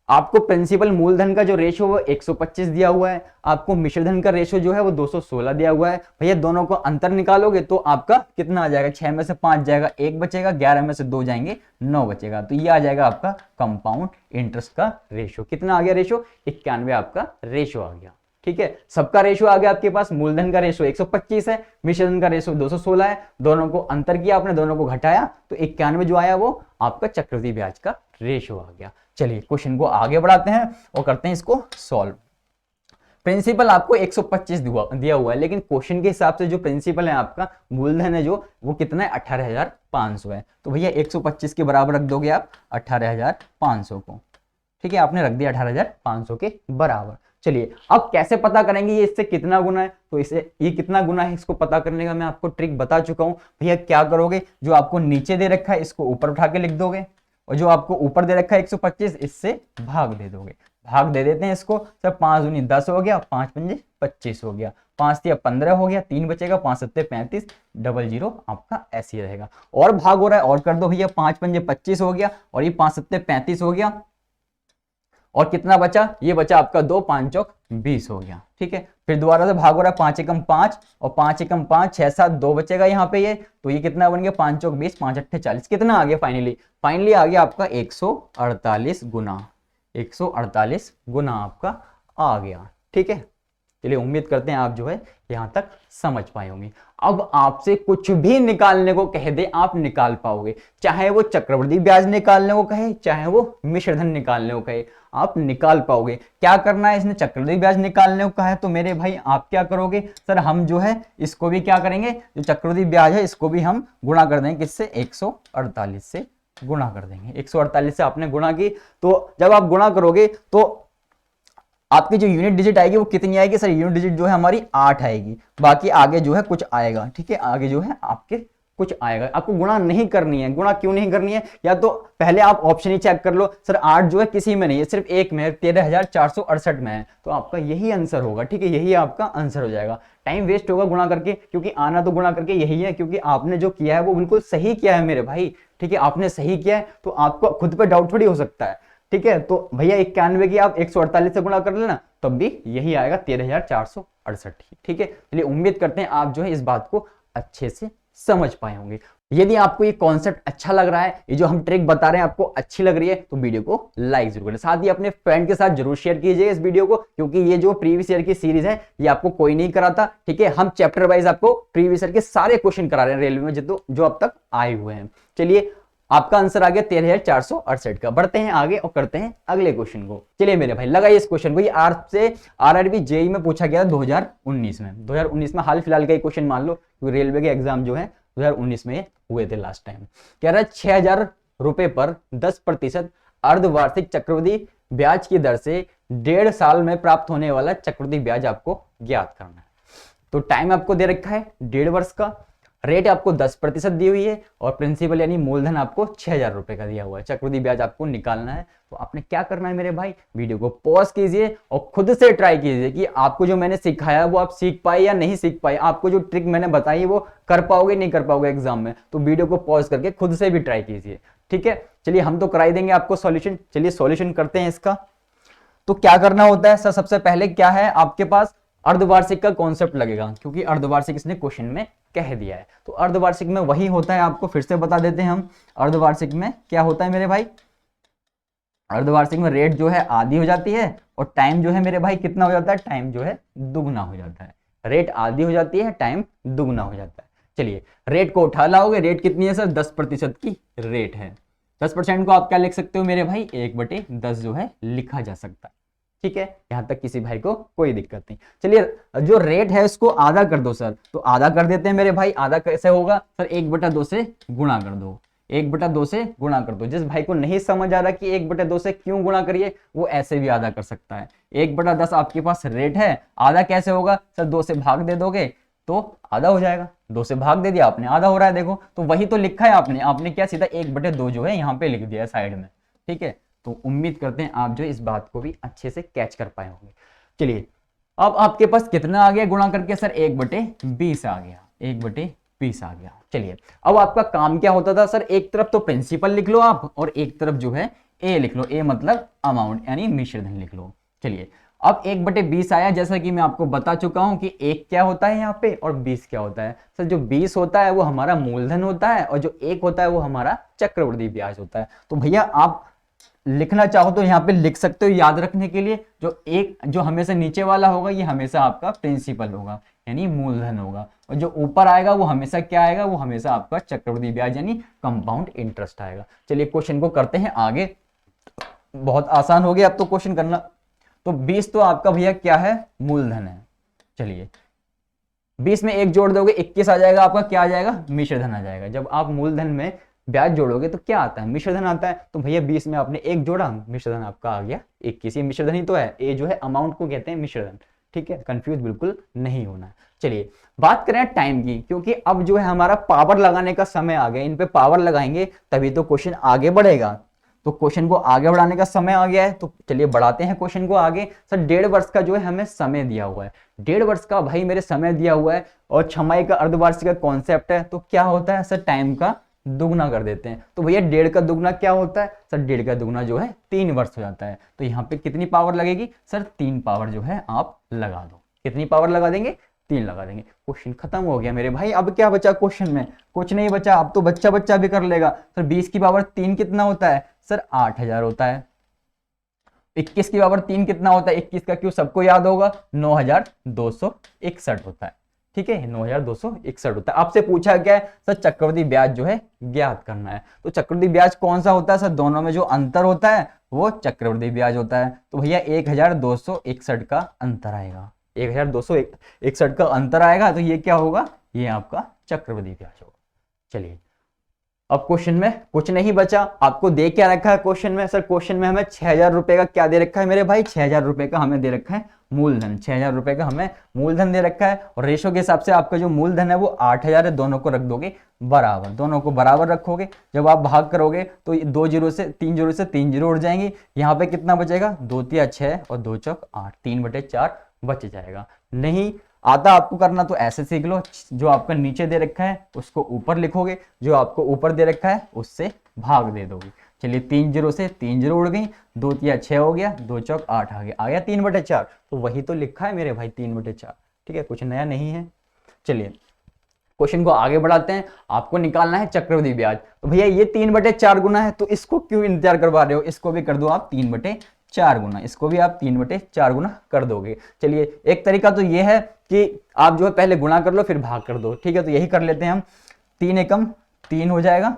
आपको प्रिंसिपल मूलधन का जो रेशो वो 125 दिया हुआ है, आपको मिश्रधन का रेशो जो है वो 216 दिया हुआ है। भैया दोनों को अंतर निकालोगे तो आपका कितना आ जाएगा, 6 में से 5 जाएगा 1 बचेगा, 11 में से 2 जाएंगे 9 बचेगा। तो ये आ जाएगा आपका कंपाउंड इंटरेस्ट का रेशो। कितना आ गया रेशो, 91 आपका रेशो आ गया। ठीक है, सबका रेशो आ गया आपके पास। मूलधन का रेशो 125 है, मिश्रधन का रेशो 216 है। दोनों को अंतर किया आपने, दोनों को घटाया तो 91 जो आया वो आपका चक्रवृद्धि ब्याज का रेशो आ गया। चलिए क्वेश्चन को आगे बढ़ाते हैं और करते हैं इसको सॉल्व। प्रिंसिपल आपको 125 दिया हुआ है, लेकिन क्वेश्चन के हिसाब से जो प्रिंसिपल है आपका मूलधन है जो वो कितना है 18,500 है। तो भैया 125 के बराबर रख दोगे आप 18,500 को, ठीक है, आपने रख दिया 18,500 के बराबर। चलिए अब कैसे पता करेंगे ये इससे कितना गुना है, तो इसे ये कितना गुना है इसको पता करने का मैं आपको ट्रिक बता चुका हूं। भैया क्या करोगे, जो आपको नीचे दे रखा है इसको ऊपर उठा के लिख दोगे, और जो आपको ऊपर दे रखा है 125 इससे भाग दे दोगे। भाग दे देते हैं इसको सर, 5 दूनी 10 हो गया, 5 पंजे 25 हो गया, 5 तिया 15 हो गया, 3 बचेगा, 5 सत्ते 35, 00 आपका ऐसे ही रहेगा। और भाग हो रहा है और कर दो भैया, 5 पंजे 25 हो गया और ये 5 सत्ते 35 हो गया, और कितना बचा, ये बचा आपका 2 5 चौक 20 हो गया, ठीक है। फिर दोबारा से भाग हो रहा है, 5 एकम 5 और 5 एकम 5 6 7 2 बचेगा यहाँ पे ये, तो ये कितना बन गया 5 चौक 20 5 अट्ठे 40, कितना आ गया फाइनली आ गया आपका 148 गुना, 148 गुना आपका आ गया, ठीक है। चलिए उम्मीद करते हैं आप जो है यहां तक समझ पाए होंगे। अब आपसे कुछ भी निकालने को कह दे आप निकाल पाओगे, चाहे वो चक्रवृद्धि ब्याज निकालने को कहे चाहे वो मिश्रधन निकालने को कहे, आप निकाल पाओगे। क्या करना है, इसने चक्रवृद्धि ब्याज निकालने को कहा है तो मेरे भाई आप क्या करोगे, सर हम जो है इसको भी क्या करेंगे, जो चक्रवृद्धि ब्याज है इसको भी हम गुणा कर देंगे, किससे 148 से गुणा कर देंगे। 148 से आपने गुणा की, तो जब आप गुणा करोगे तो आपकी जो यूनिट डिजिट आएगी वो कितनी आएगी, सर यूनिट डिजिट जो है हमारी 8 आएगी, बाकी आगे जो है कुछ आएगा, ठीक है, आगे जो है आपके कुछ आएगा। आपको गुणा नहीं करनी है, गुणा क्यों नहीं करनी है, या तो पहले आप ऑप्शन ही चेक कर लो, सर 8 जो है किसी में नहीं है, सिर्फ एक में है, 13,468 में है, तो आपका यही आंसर होगा, ठीक है, यही आपका आंसर हो जाएगा। टाइम वेस्ट होगा गुणा करके, क्योंकि आना तो गुणा करके यही है, क्योंकि आपने जो किया है वो बिल्कुल सही किया है मेरे भाई, ठीक है, आपने सही किया है, तो आपको खुद पे डाउट थोड़ी हो सकता है, ठीक है। तो भैया 91 की आप 148 से गुणा कर लेना, तब भी यही आएगा 13,468, ठीक है। चलिए उम्मीद करते हैं आप जो है इस बात को अच्छे से समझ पाए होंगे। यदि आपको ये कॉन्सेप्ट अच्छा लग रहा है, ये जो हम ट्रिक बता रहे हैं आपको अच्छी लग रही है, तो वीडियो को लाइक जरूर करें, साथ ही अपने फ्रेंड के साथ जरूर शेयर कीजिए इस वीडियो को, क्योंकि ये जो प्रीवियस ईयर की सीरीज है ये आपको कोई नहीं कराता, ठीक है। हम चैप्टर वाइज आपको प्रीवियस ईयर के सारे क्वेश्चन करा रहे हैं रेलवे में जो अब तक आए हुए हैं। चलिए आपका आंसर आ गया 13,468 का। बढ़ते हैं आगे और करते हैं अगले क्वेश्चन को। चलिए मेरे भाई लगाइए इस क्वेश्चन को, ये आपसे आरआरबी जेईई में पूछा गया 2019 में। 2019 में हाल फिलहाल का क्वेश्चन मान लो, क्योंकि रेलवे के एग्जाम जो है 2019 में हुए थे लास्ट टाइम। कह रहा है 6,000 रुपए पर 10% अर्धवार्षिक चक्रवृद्धि ब्याज की दर से 1.5 साल में प्राप्त होने वाला चक्रवृद्धि ब्याज आपको ज्ञात करना है। तो टाइम आपको दे रखा है 1.5 वर्ष का, रेट आपको 10% दी हुई है, और प्रिंसिपल यानी मूलधन आपको 6,000 रुपए का दिया हुआ है। चक्रवृद्धि ब्याज आपको निकालना है, तो आपने क्या करना है मेरे भाई, वीडियो को पॉज कीजिए और खुद से ट्राई कीजिए कि आपको जो मैंने सिखाया वो आप सीख पाए या नहीं सीख पाए, आपको जो ट्रिक मैंने बताई वो कर पाओगे नहीं कर पाओगे एग्जाम में, तो वीडियो को पॉज करके खुद से भी ट्राई कीजिए, ठीक है। चलिए हम तो कराई देंगे आपको सॉल्यूशन, चलिए सॉल्यूशन करते हैं इसका। तो क्या करना होता है सर, सबसे पहले क्या है आपके पास अर्धवार्षिक का कॉन्सेप्ट लगेगा, क्योंकि अर्धवार्षिक इसने क्वेश्चन में कह दिया है। तो अर्धवार्षिक में वही होता है, आपको फिर से बता देते हैं हम, अर्धवार्षिक में क्या होता है मेरे भाई, अर्धवार्षिक में रेट जो है आधी हो जाती है, और टाइम जो है मेरे भाई कितना हो जाता है, टाइम जो है दुगना हो जाता है। रेट आधी हो जाती है, टाइम दुगना हो जाता है। चलिए रेट को उठा लाओगे, रेट कितनी है सर, 10% की रेट है। 10% को आप क्या लिख सकते हो मेरे भाई, 1/10 जो है लिखा जा सकता है, ठीक है। यहां तक किसी भाई को कोई दिक्कत नहीं। चलिए जो रेट है उसको आधा कर दो सर, तो आधा कर देते हैं मेरे भाई। आधा कैसे होगा सर, 1/2 से गुणा कर दो, 1/2 से गुणा कर दो। जिस भाई को नहीं समझ आ रहा कि 1/2 से क्यों गुणा करिए, वो ऐसे भी आधा कर सकता है। 1/10 आपके पास रेट है, आधा कैसे होगा सर, 2 से भाग दे दोगे तो आधा हो जाएगा। 2 से भाग दे दिया आपने, आधा हो रहा है, देखो तो वही तो लिखा है आपने क्या सीधा 1/2 जो है यहाँ पे लिख दिया है साइड में, ठीक है। तो उम्मीद करते हैं आप जो इस बात को भी अच्छे से कैच कर पाए होंगे। चलिए अब आपके पास कितना आ गया गुणा करके सर, 1/20 आ गया, 1/20 आ गया। चलिए अब आपका काम क्या होता था सर, एक तरफ तो प्रिंसिपल लिख लो आप, और एक तरफ जो है ए लिख लो, ए मतलब अमाउंट यानी मिश्रधन लिख लो। चलिए अब 1/20 आया, जैसा कि मैं आपको बता चुका हूं कि 1 क्या होता है यहाँ पे और 20 क्या होता है सर। जो 20 होता है वो हमारा मूलधन होता है, और जो 1 होता है वो हमारा चक्रवृद्धि ब्याज होता है। तो भैया आप लिखना चाहो तो यहाँ पे लिख सकते हो याद रखने के लिए। जो हमेशा नीचे वाला होगा ये हमेशा आपका प्रिंसिपल होगा यानी मूलधन होगा, और जो ऊपर आएगा वो हमेशा क्या आएगा, वो हमेशा आपका चक्रवृद्धि ब्याज यानी कंपाउंड इंटरेस्ट आएगा। चलिए क्वेश्चन को करते हैं आगे, बहुत आसान हो गया अब तो क्वेश्चन करना। तो 20 तो आपका भैया क्या है, मूलधन है। चलिए 20 में 1 जोड़ दोगे 21 आ जाएगा आपका, क्या आ जाएगा, मिश्रधन आ जाएगा। जब आप मूलधन में ब्याज जोड़ोगे तो क्या आता है, मिश्रधन आता है। तो भैया 20 में आपने 1 जोड़ा, मिश्रधन आपका आ गया 21। ये मिश्रधन ही तो है, ये जो है अमाउंट को कहते हैं मिश्रधन। ठीक है, कंफ्यूज बिल्कुल नहीं होना है। चलिए बात करें टाइम की, क्योंकि अब जो है हमारा पावर लगाने का समय आ गया, इन पे पावर लगाएंगे तभी तो क्वेश्चन आगे बढ़ेगा। तो क्वेश्चन को आगे बढ़ाने का समय आ गया है, तो चलिए बढ़ाते हैं क्वेश्चन को आगे। सर 1.5 वर्ष का जो है हमें समय दिया हुआ है, 1.5 वर्ष का भाई मेरे समय दिया हुआ है, और छमाही का अर्धवार्षिक का कॉन्सेप्ट है, तो क्या होता है सर, टाइम का दुगना कर देते हैं। तो भैया 1.5 का दुगना क्या होता है सर, 1.5 का दुगना जो है 3 वर्ष हो जाता है। तो यहाँ पे कितनी पावर लगेगी सर, 3 पावर जो है आप लगा दो। कितनी पावर लगा देंगे, 3 लगा देंगे। क्वेश्चन खत्म हो गया मेरे भाई। अब क्या बचा क्वेश्चन में, कुछ नहीं बचा। अब तो बच्चा बच्चा भी कर लेगा। सर 20 की पावर 3 कितना होता है सर, 8000 होता है। 21 की पावर 3 कितना होता है, 21 का क्यों सबको याद होगा, 9261 होता है। ठीक है, 9261 होता है। आपसे पूछा क्या है सर, चक्रवृद्धि ब्याज जो है ज्ञात करना है। तो चक्रवृद्धि ब्याज कौन सा होता है सर, दोनों में जो अंतर होता है वो चक्रवृद्धि ब्याज होता है। तो भैया 1261 का अंतर आएगा, 1261 का अंतर आएगा, तो ये क्या होगा, ये आपका चक्रवृद्धि ब्याज होगा। चलिए अब क्वेश्चन में कुछ नहीं बचा। आपको दे क्या रखा है क्वेश्चन में सर, क्वेश्चन में हमें 6000 रुपए का क्या दे रखा है मेरे भाई, 6000 रुपए का हमें दे रखा है मूलधन। 6000 रुपए का हमें मूलधन दे रखा है, और रेशो के हिसाब से आपका जो मूलधन है वो 8000 है। दोनों को रख दोगे बराबर, दोनों को बराबर रखोगे। जब आप भाग करोगे तो 2 जीरो से 3 जीरो से 3 जीरो उड़ जाएंगे। यहाँ पे कितना बचेगा, 2 तिया 6 और 2 चौक 8, 3/4 बच जाएगा। नहीं आता आपको करना तो ऐसे सीख लो, जो आपका नीचे दे रखा है उसको ऊपर लिखोगे, जो आपको ऊपर दे रखा है उससे भाग दे दोगे। चलिए 3 जीरो से 3 जीरो उड़ गई, 2 तिया 6 हो गया, 2 चौक 8 आ गया 3/4। तो वही तो लिखा है मेरे भाई 3/4। ठीक है, कुछ नया नहीं है। चलिए क्वेश्चन को आगे बढ़ाते हैं। आपको निकालना है चक्रवृद्धि ब्याज। तो भैया ये 3/4 गुना है, तो इसको क्यों इंतजार करवा रहे हो, इसको भी कर दो आप 3/4 गुना, इसको भी आप 3/4 गुना कर दोगे। चलिए एक तरीका तो ये है कि आप जो है पहले गुणा कर लो फिर भाग कर दो। ठीक है, तो यही कर लेते हैं हम। 3 एकम 3 हो जाएगा,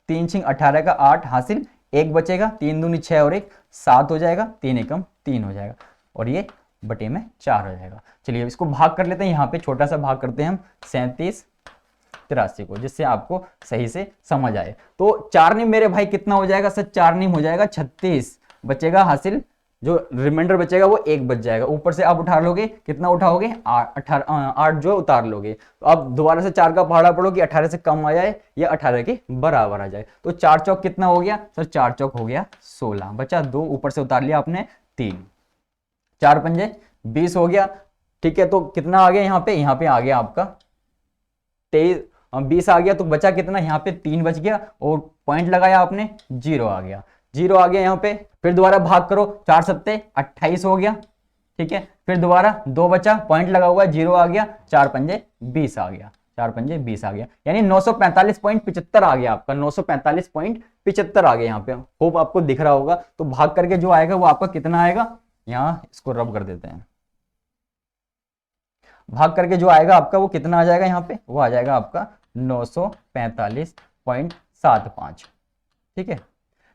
3 छिंग 18 का 8 हासिल, 1 बचेगा, 3 दूनी 6 और 1 7 हो जाएगा, 3 एकम 3 हो जाएगा, और ये बटे में 4 हो जाएगा। चलिए इसको भाग कर लेते हैं, यहाँ पे छोटा सा भाग करते हैं हम 37 83 को, जिससे आपको सही से समझ आए। तो 4 नीम मेरे भाई कितना हो जाएगा सर, 4 नीम हो जाएगा 36, बचेगा हासिल, जो रिमाइंडर बचेगा वो 1 बच जाएगा। ऊपर से आप उठा लोगे, कितना उठाओगे 8 जो उतार लोगे। तो अब दोबारा से 4 का पहाड़ा पड़ो कि 18 से कम आ जाए या 18 के बराबर आ जाए। तो 4 चौक कितना हो गया सर, 4 चौक हो गया 16, बचा 2, ऊपर से उतार लिया आपने 3, 4 पंजे 20 हो गया। ठीक है, तो कितना आ गया यहाँ पे आ गया आपका 23, 20 आ गया। तो बचा कितना, यहाँ पे 3 बच गया, और पॉइंट लगाया आपने 0 आ गया, 0 आ गया यहाँ पे। फिर दोबारा भाग करो, 4 सत्ते 28 हो गया। ठीक है, फिर दोबारा 2 बचा, पॉइंट लगा हुआ 0 आ गया, 4 पंजे 20 आ गया, 4 पंजे 20 आ गया, यानी 945.75 आ गया आपका, 945.75 आ गया यहाँ पे। होप आपको दिख रहा होगा। तो भाग करके जो आएगा वो आपका कितना आएगा, यहाँ इसको रब कर देते हैं, भाग करके जो आएगा आपका वो कितना आ जाएगा यहाँ पे, वो आ जाएगा आपका 945.75। ठीक है,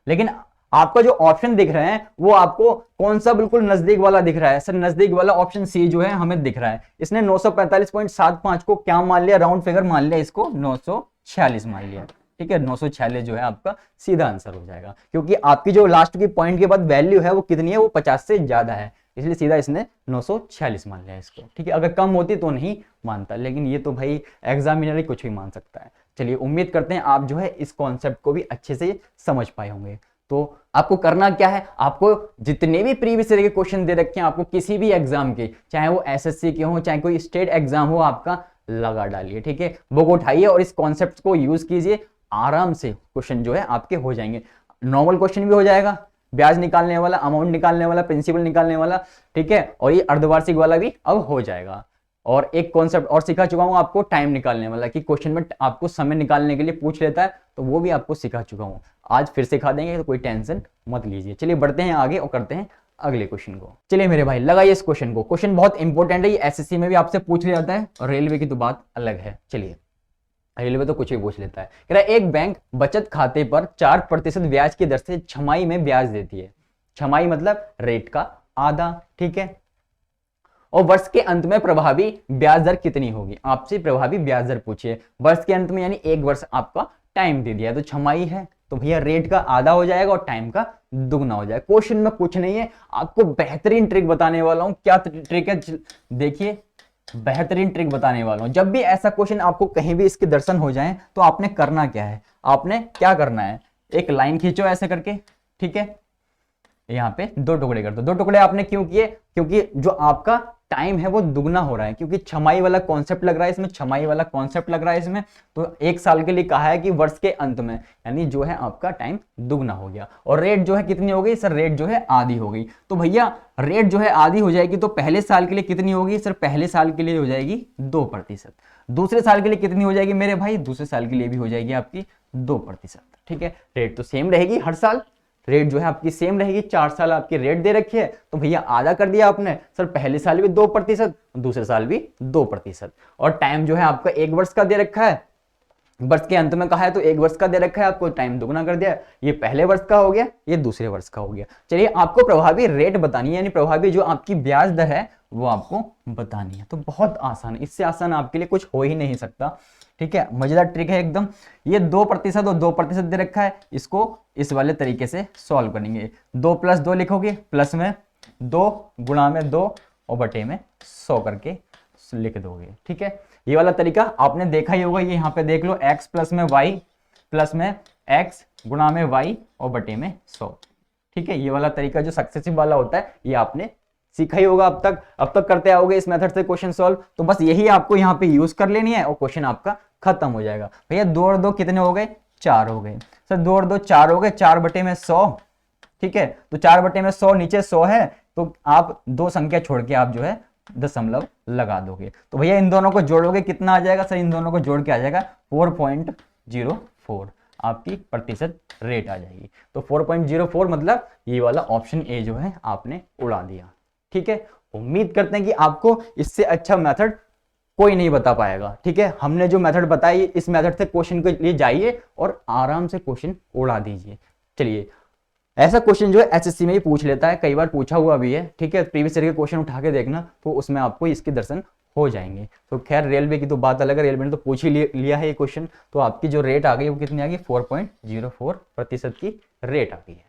लेकिन आपका जो ऑप्शन दिख रहे हैं वो आपको कौन सा बिल्कुल नजदीक वाला दिख रहा है सर, नजदीक वाला ऑप्शन सी जो है हमें दिख रहा है। इसने 945.75 को क्या मान लिया, राउंड फिगर मान लिया, इसको 946 मान लिया। ठीक है, 946 जो है आपका सीधा आंसर हो जाएगा, क्योंकि आपकी जो लास्ट की पॉइंट के बाद वैल्यू है वो कितनी है, वो 50 से ज्यादा है, इसलिए सीधा इसने 946 मान लिया इसको। ठीक है, अगर कम होती तो नहीं मानता, लेकिन ये तो भाई एग्जामिनर ही कुछ भी मान सकता है। चलिए उम्मीद करते हैं आप जो है इस कॉन्सेप्ट को भी अच्छे से समझ पाए होंगे। तो आपको करना क्या है, आपको जितने भी प्रीवियस ईयर के क्वेश्चन दे रखे हैं, आपको किसी भी एग्जाम के, चाहे वो एसएससी के हो, चाहे कोई स्टेट एग्जाम हो, आपका लगा डालिए। ठीक है, बुक उठाइए और इस कॉन्सेप्ट को यूज कीजिए, आराम से क्वेश्चन जो है आपके हो जाएंगे। नॉर्मल क्वेश्चन भी हो जाएगा, ब्याज निकालने वाला, अमाउंट निकालने वाला, प्रिंसिपल निकालने वाला। ठीक है, और ये अर्धवार्षिक वाला भी अब हो जाएगा। और एक कॉन्सेप्ट और सिखा चुका हूं आपको, टाइम निकालने वाला, कि क्वेश्चन में आपको समय निकालने के लिए पूछ लेता है, तो वो भी आपको सिखा चुका हूं। आज फिर सिखा देंगे, तो कोई टेंशन मत लीजिए। चलिए बढ़ते हैं आगे और करते हैं अगले क्वेश्चन को। चलिए मेरे भाई लगाइए इस क्वेश्चन को, क्वेश्चन बहुत इंपॉर्टेंट है, ये एसएससी में भी आपसे पूछ लिया जाता है, और रेलवे की तो बात अलग है। चलिए रेलवे तो कुछ भी पूछ लेता है। कह रहा है एक बैंक बचत खाते पर 4% ब्याज की दर से छमाही में ब्याज देती है। छमाही मतलब रेट का आधा, ठीक है। और वर्ष के अंत में प्रभावी ब्याज दर कितनी होगी, आपसे प्रभावी ब्याज दर पूछिए वर्ष के अंत में, यानी एक वर्ष आपका टाइम दे दिया है, तो छमाही है तो भैया रेट का आधा हो जाएगा और टाइम का दुगना हो जाएगा। क्वेश्चन में कुछ नहीं है, आपको बेहतरीन ट्रिक बताने वाला हूं। क्या ट्रिक है, देखिए बेहतरीन ट्रिक बताने वाला हूं। जब भी ऐसा क्वेश्चन आपको कहीं भी इसके दर्शन हो जाए तो आपने करना क्या है, आपने क्या करना है, एक लाइन खींचो ऐसे करके, ठीक है, यहाँ पे दो टुकड़े कर दो। दो टुकड़े आपने क्यों किए, क्योंकि जो आपका टाइम है वो दुगना हो रहा है, क्योंकि छमाही वाला कॉन्सेप्ट लग रहा है इसमें, छमाही वाला कॉन्सेप्ट लग रहा है इसमें। तो एक साल के लिए कहा है कि वर्ष के अंत में, यानी जो है आपका टाइम दुगना हो गया। और रेट जो है कितनी हो गई सर, रेट जो है आधी हो गई। तो भैया रेट जो है आधी हो जाएगी तो पहले साल के लिए कितनी होगी सर, पहले साल के लिए हो जाएगी 2%। दूसरे साल के लिए कितनी हो जाएगी मेरे भाई, दूसरे साल के लिए भी हो जाएगी आपकी 2%, ठीक है। रेट तो सेम रहेगी हर साल, रेट जो है आपकी सेम रहेगी, 4 साल आपकी रेट दे रखी है, तो भैया आधा कर दिया आपने सर, पहले साल भी 2%, दूसरे साल भी 2%। और टाइम जो है आपका एक वर्ष का दे रखा है, वर्ष के अंत में कहा है तो एक वर्ष का दे रखा है, आपको टाइम दुगना कर दिया। ये पहले वर्ष का हो गया, ये दूसरे वर्ष का हो गया। चलिए आपको प्रभावी रेट बतानी है, यानी प्रभावी जो आपकी ब्याज दर है वो आपको बतानी है। तो बहुत आसान है, इससे आसान आपके लिए कुछ हो ही नहीं सकता, ठीक है। मजेदार ट्रिक है एकदम। ये 2% और 2% दे रखा है, इसको इस वाले तरीके से सॉल्व करेंगे। 2 + 2 लिखोगे, प्लस में 2 गुणा में 2 और बटे में 100 करके लिख दोगे, ठीक है। ये वाला तरीका आपने देखा ही होगा, ये यहाँ पे देख लो, x प्लस में y प्लस में x गुणा में y और बटे में 100, ठीक है। ये वाला तरीका जो सक्सेसिव वाला होता है ये आपने सीखा ही होगा अब तक करते आओगे इस मेथड से क्वेश्चन सॉल्व। तो बस यही आपको यहाँ पे यूज कर लेनी है और क्वेश्चन आपका खत्म हो जाएगा। भैया 2 और 2 कितने हो गए, 4 हो गए सर, 2 और 2 4 हो गए, 4 बटे में 100, ठीक है। तो 4 बटे में 100, नीचे 100 है तो आप 2 संख्या छोड़ के आप जो है दशमलव लगा दोगे। तो भैया इन दोनों को जोड़ोगे कितना आ जाएगा सर, इन दोनों को जोड़ के आ जाएगा 4.04, आपकी प्रतिशत रेट आ जाएगी। तो 4.04 मतलब ये वाला ऑप्शन ए जो है आपने उड़ा दिया, ठीक है। उम्मीद करते हैं कि आपको इससे अच्छा मेथड कोई नहीं बता पाएगा, ठीक है। हमने जो मेथड बताई इस मेथड से क्वेश्चन के लिए जाइए और आराम से क्वेश्चन उड़ा दीजिए। चलिए ऐसा क्वेश्चन जो है एसएससी में ही पूछ लेता है, कई बार पूछा हुआ भी है, ठीक है। प्रीवियस ईयर के क्वेश्चन उठा के देखना तो उसमें आपको इसके दर्शन हो जाएंगे। तो खैर रेलवे की तो बात अलग है, रेलवे ने तो पूछ ही लिया है ये क्वेश्चन। तो आपकी जो रेट आ गई वो कितनी आ गई, 4.04% की रेट आ गई है।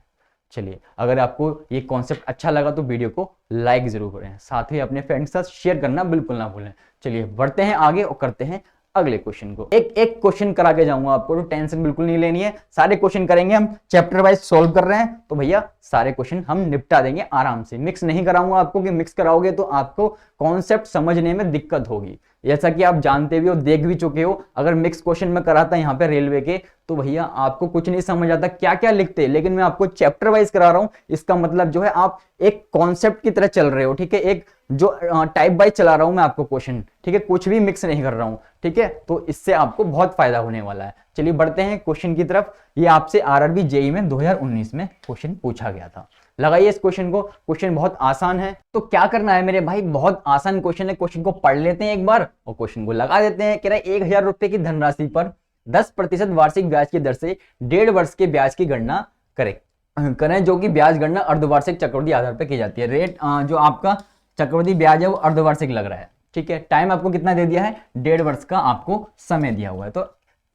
चलिए अगर आपको ये कॉन्सेप्ट अच्छा लगा तो वीडियो को लाइक जरूर करें, साथ ही अपने फ्रेंड्स के साथ शेयर करना बिल्कुल ना भूलें। चलिए बढ़ते हैं आगे और करते हैं अगले क्वेश्चन को। एक क्वेश्चन करा के जाऊंगा आपको, तो टेंशन बिल्कुल नहीं लेनी है, सारे क्वेश्चन करेंगे हम, चैप्टर वाइज सॉल्व कर रहे हैं तो भैया सारे क्वेश्चन हम निपटा देंगे आराम से। मिक्स नहीं कराऊंगा आपको, कि मिक्स कराओगे तो आपको कॉन्सेप्ट समझने में दिक्कत होगी, जैसा कि आप जानते भी हो, देख भी चुके हो। अगर मिक्स क्वेश्चन में कराता यहाँ पे रेलवे के तो भैया आपको कुछ नहीं समझ आता क्या क्या लिखते, लेकिन मैं आपको चैप्टर वाइज करा रहा हूं, इसका मतलब जो है आप एक कॉन्सेप्ट की तरह चल रहे हो, ठीक है। एक जो टाइप वाइज चला रहा हूं मैं आपको क्वेश्चन, ठीक है, कुछ भी मिक्स नहीं कर रहा हूं, ठीक है। तो इससे आपको बहुत फायदा होने वाला है। चलिए बढ़ते हैं क्वेश्चन की तरफ। ये आपसे आरआरबी जेईई में 2019 में क्वेश्चन पूछा गया था। लगाइए इस क्वेश्चन को, क्वेश्चन बहुत आसान है। तो क्या करना है मेरे भाई, बहुत आसान क्वेश्चन है, क्वेश्चन को पढ़ लेते हैं एक बार और क्वेश्चन को लगा देते हैं। कह रहा है 1000 रुपए की धनराशि पर 10% वार्षिक ब्याज की दर से 1.5 वर्ष के ब्याज की गणना करें, जो कि ब्याज गणना अर्धवार्षिक चक्रवृद्धि आधार पर की जाती है। रेट जो आपका चक्रवृद्धि ब्याज है वो अर्धवार्षिक लग रहा है, ठीक है। टाइम आपको कितना दे दिया है, 1.5 वर्ष का आपको समय दिया हुआ है। तो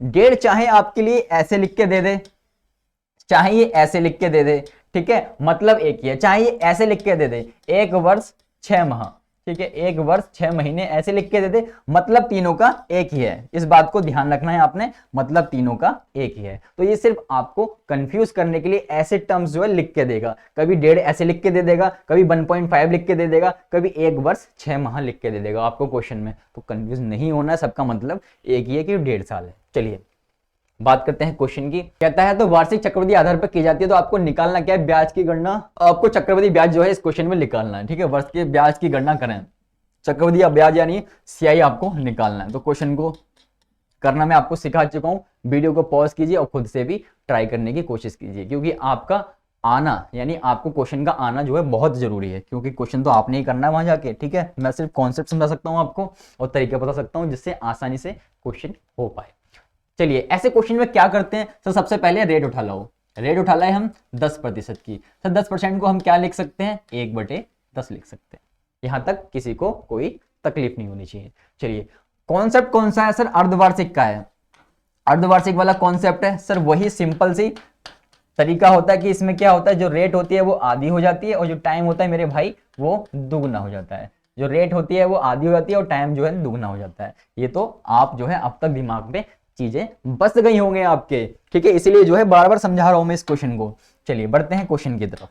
1.5 चाहे आपके लिए ऐसे लिख के दे दे, चाहे ये ऐसे लिख के दे दे, ठीक है, मतलब एक ही है। चाहे ये ऐसे लिख के दे दे 1 वर्ष 6 माह, ठीक है, 1 वर्ष 6 महीने ऐसे लिख के दे दे, मतलब तीनों का एक ही है। इस बात को ध्यान रखना है आपने, मतलब तीनों का एक ही है। तो ये सिर्फ आपको कंफ्यूज करने के लिए ऐसे टर्म्स जो है लिख के देगा, कभी 1.5 ऐसे लिख के दे देगा, कभी 1.5 लिख के दे देगा, कभी 1 वर्ष 6 माह लिख के दे देगा आपको क्वेश्चन में। तो कंफ्यूज नहीं होना है, सबका मतलब एक ही है कि 1.5 साल है। चलिए बात करते हैं क्वेश्चन की। कहता है तो वार्षिक चक्रवृद्धि आधार पर की जाती है, तो आपको निकालना क्या है, ब्याज की गणना। आपको चक्रवृद्धि ब्याज जो है इस क्वेश्चन में निकालना है, ठीक है। वर्ष के ब्याज की गणना करें, चक्रवृद्धि ब्याज यानी सीआई आपको निकालना है। तो क्वेश्चन को करना मैं आपको सिखा चुका हूं, वीडियो को पॉज कीजिए और खुद से भी ट्राई करने की कोशिश कीजिए, क्योंकि आपका आना यानी आपको क्वेश्चन का आना जो है बहुत जरूरी है, क्योंकि क्वेश्चन तो आपने ही करना है वहां जाके, ठीक है। मैं सिर्फ कॉन्सेप्ट समझा सकता हूं आपको और तरीके बता सकता हूं जिससे आसानी से क्वेश्चन हो पाए। चलिए ऐसे क्वेश्चन में क्या करते हैं, तो सबसे पहले रेट उठा लो। रेट उठा लाए हम 10% की, तो 10% को हम क्या लिख सकते हैं, 1/10, 10 लिख सकते हैं। यहां तक किसी को कोई तकलीफ नहीं होनी चाहिए। चलिए, कॉन्सेप्ट कौन सा है सर? अर्धवार्षिक का है। अर्धवार्षिक वाला कॉन्सेप्ट है सर, वही सिंपल सी तरीका होता है कि इसमें क्या होता है, जो रेट होती है वो आधी हो जाती है और जो टाइम होता है मेरे भाई वो दुगना हो जाता है। जो रेट होती है वो आधी हो जाती है और टाइम जो है दुगना हो जाता है। ये तो आप जो है अब तक दिमाग में चीजें बस गई होंगे आपके, ठीक है, इसीलिए जो है बार बार समझा रहा हूं मैं इस क्वेश्चन को। चलिए बढ़ते हैं क्वेश्चन की तरफ।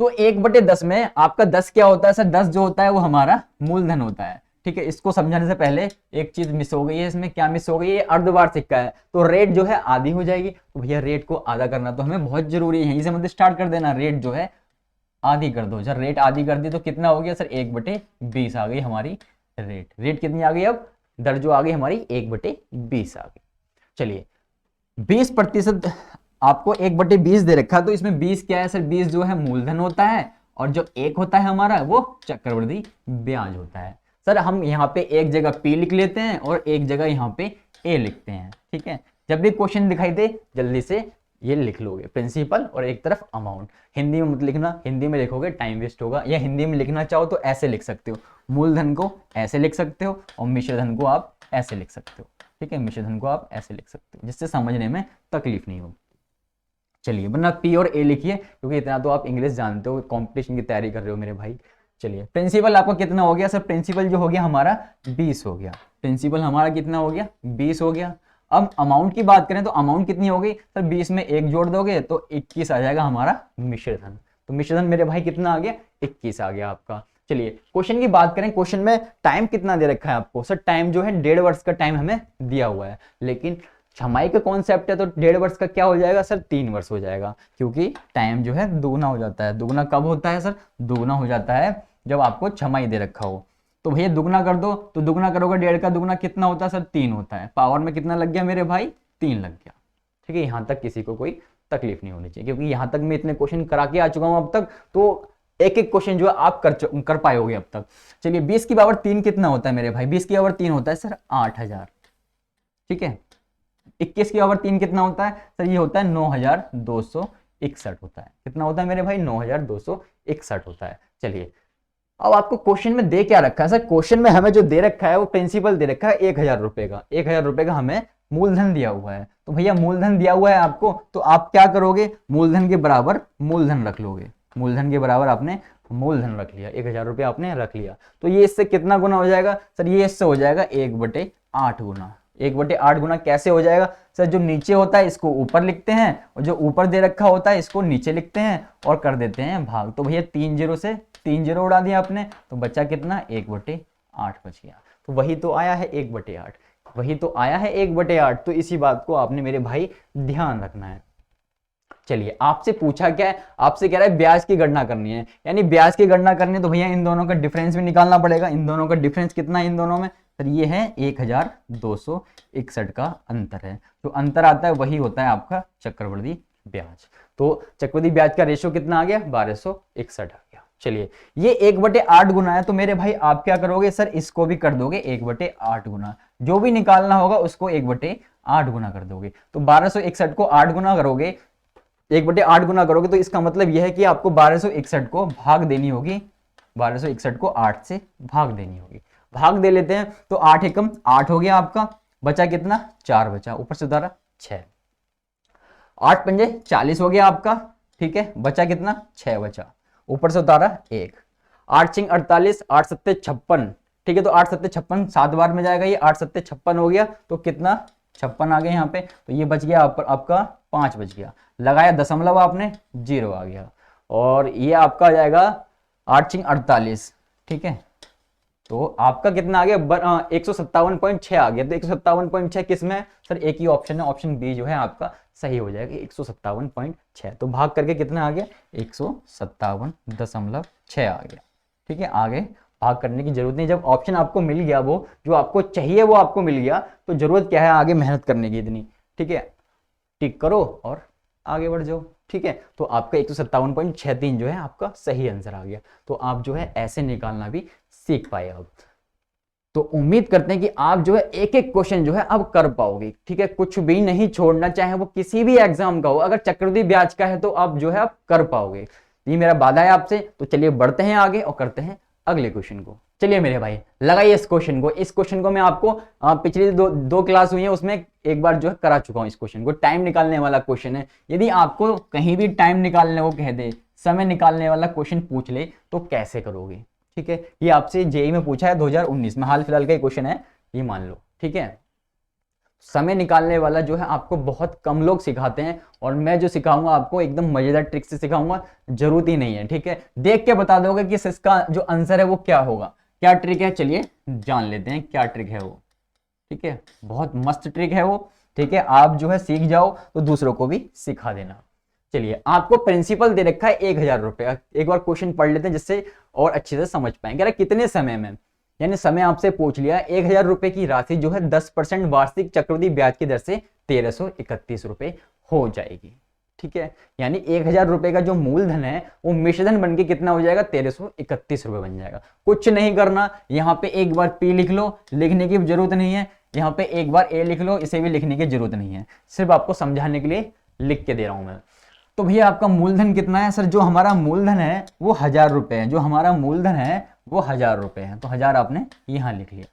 तो 1/10 में आपका 10 क्या होता है सर? 10 जो होता है वो हमारा मूलधन होता है, ठीक है। इसको समझाने से पहले एक चीज मिस हो गई है इसमें। क्या मिस हो गई है? अर्धवार्षिक का है तो रेट जो है आधी हो जाएगी। तो भैया रेट को आधा करना तो हमें बहुत जरूरी है, यहीं से मतलब स्टार्ट कर देना। रेट जो है आधी कर दो। जब रेट आधी कर दी तो कितना हो गया सर? 1/20 आ गई हमारी रेट। रेट कितनी आ गई? अब दर जो आ गई हमारी 1/20 आ गई। चलिए 20% आपको 1/20 दे रखा, तो इसमें 20 क्या है सर? 20 जो है मूलधन होता है और जो 1 होता है हमारा वो चक्रवृद्धि ब्याज होता है। सर हम यहाँ पे एक जगह P लिख लेते हैं और एक जगह यहाँ पे A लिखते हैं, ठीक है। जब भी क्वेश्चन दिखाई दे जल्दी से ये लिख लोगे, प्रिंसिपल और एक तरफ अमाउंट। हिंदी में मत लिखना, हिंदी में लिखोगे टाइम वेस्ट होगा। या हिंदी में लिखना चाहो तो ऐसे लिख सकते हो, मूलधन को ऐसे लिख सकते हो और मिश्रधन को आप ऐसे लिख सकते हो, ठीक है। मिश्रधन को आप ऐसे लिख सकते हो जिससे समझने में तकलीफ नहीं होगी। चलिए वरना P और A लिखिए, क्योंकि इतना तो आप इंग्लिश जानते हो, कंपटीशन की तैयारी कर रहे हो मेरे भाई। चलिए प्रिंसिपल आपका कितना हो गया सर? प्रिंसिपल जो हो गया हमारा 20 हो गया। प्रिंसिपल हमारा कितना हो गया? 20 हो गया। अब अमाउंट की बात करें तो अमाउंट कितनी हो गई सर? 20 में 1 जोड़ दोगे तो 21 आ जाएगा हमारा मिश्रधन। तो मिश्रधन मेरे भाई कितना आ गया? 21 आ गया आपका। चलिए क्वेश्चन की बात करें। क्वेश्चन में टाइम कितना दे रखा है आपको? सर टाइम जो है 1.5 वर्ष का टाइम हमें दिया हुआ है, लेकिन छमाई का कॉन्सेप्ट है तो 1.5 वर्ष का क्या हो जाएगा सर? 3 वर्ष हो जाएगा, क्योंकि टाइम जो है दुगना हो जाता है। दुगना कब होता है सर? दुगना हो जाता है जब आपको छमाई दे रखा हो। तो भैया दुगना कर दो, तो दुगना करोगे 1.5 का दुगना कितना होता है सर? 3 होता है। पावर में कितना लग गया मेरे भाई? 3 लग गया, ठीक है। यहां तक किसी को कोई तकलीफ नहीं होनी चाहिए, क्योंकि यहां तक मैं इतने क्वेश्चन करा के आ चुका हूं अब तक, तो एक एक क्वेश्चन जो है आप कर पाए होगे अब तक। चलिए 20 की पावर 3 कितना होता है मेरे भाई? 20 की पावर 3 होता है सर 8000, ठीक है। 21 की पावर 3 कितना होता है सर? ये होता है 9261 होता है। कितना होता है मेरे भाई? 9261 होता है। चलिए अब आपको क्वेश्चन में दे क्या रखा है सर? क्वेश्चन में हमें जो दे रखा है वो प्रिंसिपल दे रखा है 1000 रुपए का। 1000 रुपए का हमें मूलधन दिया हुआ है। तो भैया मूलधन दिया हुआ है आपको, तो आप क्या करोगे? मूलधन के बराबर मूलधन रख लोगे। मूलधन के बराबर आपने मूलधन रख लिया, 1000 रुपये आपने रख लिया। तो ये इससे कितना गुना हो जाएगा सर? ये इससे हो जाएगा 1/8 गुना। 1/8 गुना कैसे हो जाएगा सर? जो नीचे होता है इसको ऊपर लिखते हैं और जो ऊपर दे रखा होता है इसको नीचे लिखते हैं और कर देते हैं भाग। तो भैया 3 0 से 3 0 उड़ा दिया आपने, तो बचा कितना? 1/8 बच गया। तो वही तो आया है 1/8, वही तो आया है 1/8। तो इसी बात को आपने मेरे भाई ध्यान रखना है। चलिए आपसे पूछा क्या है? आपसे कह रहा है ब्याज की गणना करनी है, यानी ब्याज की गणना करनी है तो भैया इन दोनों का डिफरेंस भी निकालना पड़ेगा। इन दोनों का डिफरेंस कितना है इन दोनों में सर? ये है 1261 का अंतर है। जो अंतर आता है वही होता है आपका चक्रवृद्धि ब्याज। तो चक्रवृद्धि ब्याज का रेशियो कितना आ गया? 1261 आ गया। चलिए ये 1/8 गुना है, तो मेरे भाई आप क्या करोगे सर? इसको भी कर दोगे 1/8 गुना। जो भी निकालना होगा उसको 1/8 गुना कर दोगे। तो 1261 को 8 गुना करोगे, 1/8 गुना करोगे, तो इसका मतलब यह है कि आपको 1261 को भाग देनी होगी। 1261 को 8 से भाग देनी होगी। भाग दे लेते हैं तो 8 एकम 8 हो गया आपका। बचा कितना? 4 बचा, ऊपर से उतारा 6। 8 पंजे 40 हो गया आपका, ठीक है। बचा कितना? 6 बचा, ऊपर से उतारा 1। 8 छिंग 48, 8 सत्ते 56, ठीक है। तो 8 सत्ते 56 7 बार में जाएगा ये। 8 सत्ते 56 हो गया, तो कितना? 56 आ गया यहाँ पे। तो ये बच गया आपका 5 बच गया। लगाया दशमलव आपने, 0 आ गया। और ये आपका आ जाएगा 8 छिंग 48, ठीक है। तो आपका कितना आ गया? 157.6 आ गया। तो 157.6 किस में है सर? एक ही ऑप्शन है, ऑप्शन बी जो है आपका सही हो जाएगा, 157.6। तो भाग करके कितना आ गया? 157.6 आ गया, ठीक है। आगे भाग करने की जरूरत नहीं, जब ऑप्शन आपको मिल गया, वो जो आपको चाहिए वो आपको मिल गया, तो जरूरत क्या है आगे मेहनत करने की इतनी, ठीक है। टिक करो और आगे बढ़ जाओ, ठीक है। तो आपका 157.63 जो है आपका सही आंसर आ गया। तो आप जो है ऐसे निकालना भी सीख पाए अब। तो उम्मीद करते हैं कि आप जो है एक एक क्वेश्चन जो है अब कर पाओगे, ठीक है। कुछ भी नहीं छोड़ना, चाहे वो किसी भी एग्जाम का हो। अगर चक्रवृद्धि ब्याज का है तो आप जो है आप कर पाओगे। ये मेरा वादा है आपसे। तो चलिए बढ़ते हैं आगे और करते हैं अगले क्वेश्चन को। चलिए मेरे भाई लगाइए इस क्वेश्चन को मैं आपको पिछली दो क्लास हुई है उसमें एक बार जो है करा चुका हूं। इस क्वेश्चन को टाइम निकालने वाला क्वेश्चन है। यदि आपको कहीं भी टाइम निकालने को कह दे, समय निकालने वाला क्वेश्चन पूछ ले तो कैसे करोगे, ठीक है। ये आपसे जेईई में पूछा है 2019 में, हाल फिलहाल का क्वेश्चन है ये, मान लो, ठीक है। समय निकालने वाला जो है आपको बहुत कम लोग सिखाते हैं और मैं जो सिखाऊंगा आपको एकदम मजेदार ट्रिक से सिखाऊंगा, जरूरत ही नहीं है, ठीक है। देख के बता दोगे कि इसका जो आंसर है वो क्या होगा, क्या ट्रिक है, चलिए जान लेते हैं क्या ट्रिक है वो, ठीक है। बहुत मस्त ट्रिक है वो, ठीक है। आप जो है सीख जाओ तो दूसरों को भी सिखा देना। चलिए आपको प्रिंसिपल दे रखा है 1000 रुपए। एक बार क्वेश्चन पढ़ लेते हैं जिससे और अच्छे से समझ पाएंगे। अरे कितने समय में, यानी समय आपसे पूछ लिया, 1000 रुपए की राशि जो है 10% वार्षिक चक्रवृद्धि ब्याज की दर से 1331 रुपए हो जाएगी, ठीक है। यानी 1000 रुपए का जो मूलधन है वो मिश्रधन बन के कितना हो जाएगा, 1331 रुपए बन जाएगा। कुछ नहीं करना, यहाँ पे एक बार पी लिख लो, लिखने की जरूरत नहीं है। यहाँ पे एक बार ए लिख लो, इसे भी लिखने की जरूरत नहीं है, सिर्फ आपको समझाने के लिए लिख के दे रहा हूं मैं। तो भैया आपका मूलधन कितना है सर? जो हमारा मूलधन है वो 1000 रुपए है, जो हमारा मूलधन है वो 1000 रुपए है। तो 1000 आपने यहां लिख लिया,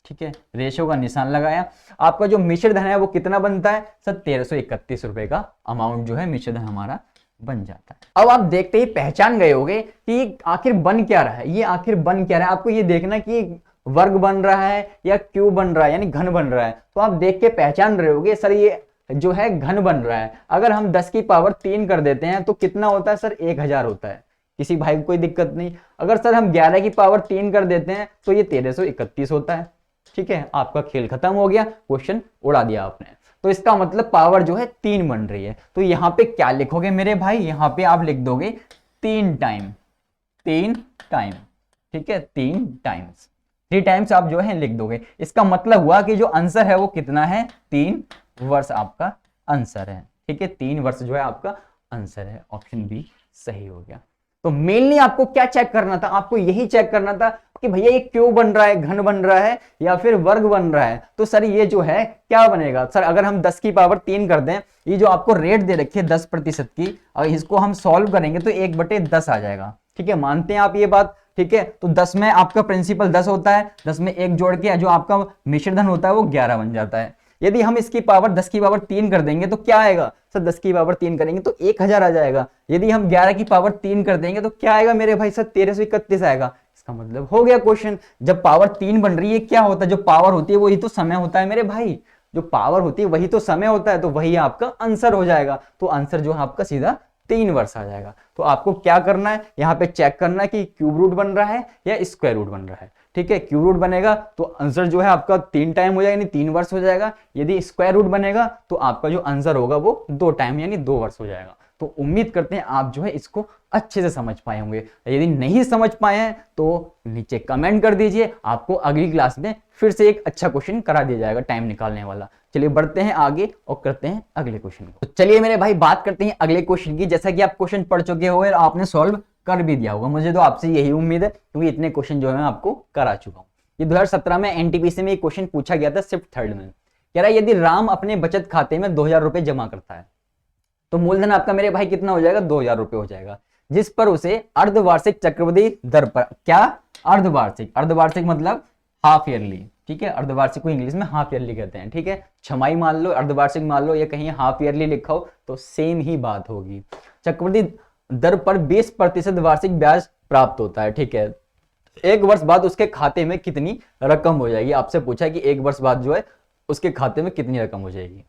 ठीक है, रेशो का निशान लगाया। आपका जो मिश्रधन है वो कितना बनता है सर? 1331 रुपए का अमाउंट जो है मिश्रधन हमारा बन जाता है। अब आप देखते ही पहचान गए होंगे कि आखिर बन क्या रहा है, ये आखिर बन क्या रहा है। आपको ये देखना कि वर्ग बन रहा है या क्यूब बन रहा है, यानी घन बन रहा है। तो आप देख के पहचान रहे होगे सर ये जो है घन बन रहा है। अगर हम 10 की पावर 3 कर देते हैं तो कितना होता है सर? 1000 होता है। किसी भाई को कोई दिक्कत नहीं। अगर सर हम 11 की पावर 3 कर देते हैं तो ये 1331 होता है, ठीक है। आपका खेल खत्म हो गया, क्वेश्चन उड़ा दिया आपने। तो इसका मतलब पावर जो है 3 बन रही है। तो यहां पे क्या लिखोगे मेरे भाई? यहां पे आप लिख दोगे 3 टाइम, ठीक है, 3 टाइम्स, 3 टाइम्स आप जो है लिख दोगे। इसका मतलब हुआ कि जो आंसर है वो कितना है? 3 वर्ष आपका आंसर है, ठीक है। 3 वर्ष जो है आपका आंसर है। ऑप्शन बी सही हो गया। तो मेनली आपको क्या चेक करना था? आपको यही चेक करना था कि भैया ये क्यों बन रहा है, घन बन रहा है या फिर वर्ग बन रहा है। तो सर ये जो है क्या बनेगा सर? अगर हम 10 की पावर 3 कर दें, ये जो आपको रेट दे रखी है 10% की, और इसको हम सॉल्व करेंगे तो 1/10 आ जाएगा, ठीक है। मानते हैं आप ये बात? ठीक है। तो 10 में आपका प्रिंसिपल 10 होता है, 10 में 1 जोड़ के जो आपका मिश्रधन होता है वो 11 बन जाता है। यदि हम इसकी पावर 10 की पावर 3 कर देंगे तो क्या आएगा सर? 10 की पावर 3 करेंगे तो 1000 आ जाएगा। यदि हम 11 की पावर 3 कर देंगे तो क्या आएगा मेरे भाई? सर 1331 आएगा। इसका मतलब हो गया क्वेश्चन। जब पावर 3 बन रही है क्या होता है? जो पावर होती है वही तो समय होता है मेरे भाई। जो पावर होती है वही तो समय होता है, तो वही आपका आंसर हो जाएगा। तो आंसर जो है आपका सीधा 3 वर्ष आ जाएगा। तो आपको क्या करना है, यहाँ पे चेक करना है कि क्यूब रूट बन रहा है या स्क्वायर रूट बन रहा है, ठीक है। क्यूब रूट बनेगा तो आंसर जो है आपका 3 टाइम हो जाएगा, यानी 3 वर्ष हो जाएगा। यदि स्क्वायर रूट बनेगा तो आपका जो आंसर होगा वो 2 टाइम यानी 2 वर्ष हो जाएगा। तो उम्मीद करते हैं आप जो है इसको अच्छे से समझ पाए होंगे। यदि नहीं समझ पाए हैं तो नीचे कमेंट कर दीजिए, आपको अगली क्लास में फिर से एक अच्छा क्वेश्चन करा दिया जाएगा टाइम निकालने वाला। चलिए बढ़ते हैं आगे और करते हैं अगले क्वेश्चन को। तो चलिए मेरे भाई बात करते हैं अगले क्वेश्चन की। जैसा कि आप क्वेश्चन पढ़ चुके हो और आपने सॉल्व कर भी दिया होगा, मुझे तो आपसे यही उम्मीद है क्योंकि इतने क्वेश्चन जो है मैं आपको करा चुका हूं। ये 2017 में एनटीपीसी में एक क्वेश्चन पूछा गया था, शिफ्ट थर्ड में। कह रहा है यदि राम अपने बचत खाते में 2000 रुपए जमा करता है तो मूलधन आपका मेरे भाई कितना हो जाएगा? 2000 रुपए हो जाएगा, जिस पर उसे अर्धवार्षिक चक्रवृद्धि दर पर, क्या अर्धवार्षिक, अर्धवार्षिक मतलब हाफ ईयरली, ठीक है। अर्धवार्षिक को इंग्लिश में हाफ ईयरली कहते हैं, ठीक है। छमाही मान लो, अर्धवार्षिक मान लो, या कहीं हाफ ईयरली लिखा हो तो सेम ही बात होगी। चक्रवृद्धि दर पर 20% वार्षिक ब्याज प्राप्त होता है, ठीक है। 1 वर्ष बाद उसके खाते में कितनी रकम हो जाएगी? आपसे पूछा है कि 1 वर्ष बाद जो है उसके खाते में कितनी रकम हो जाएगी।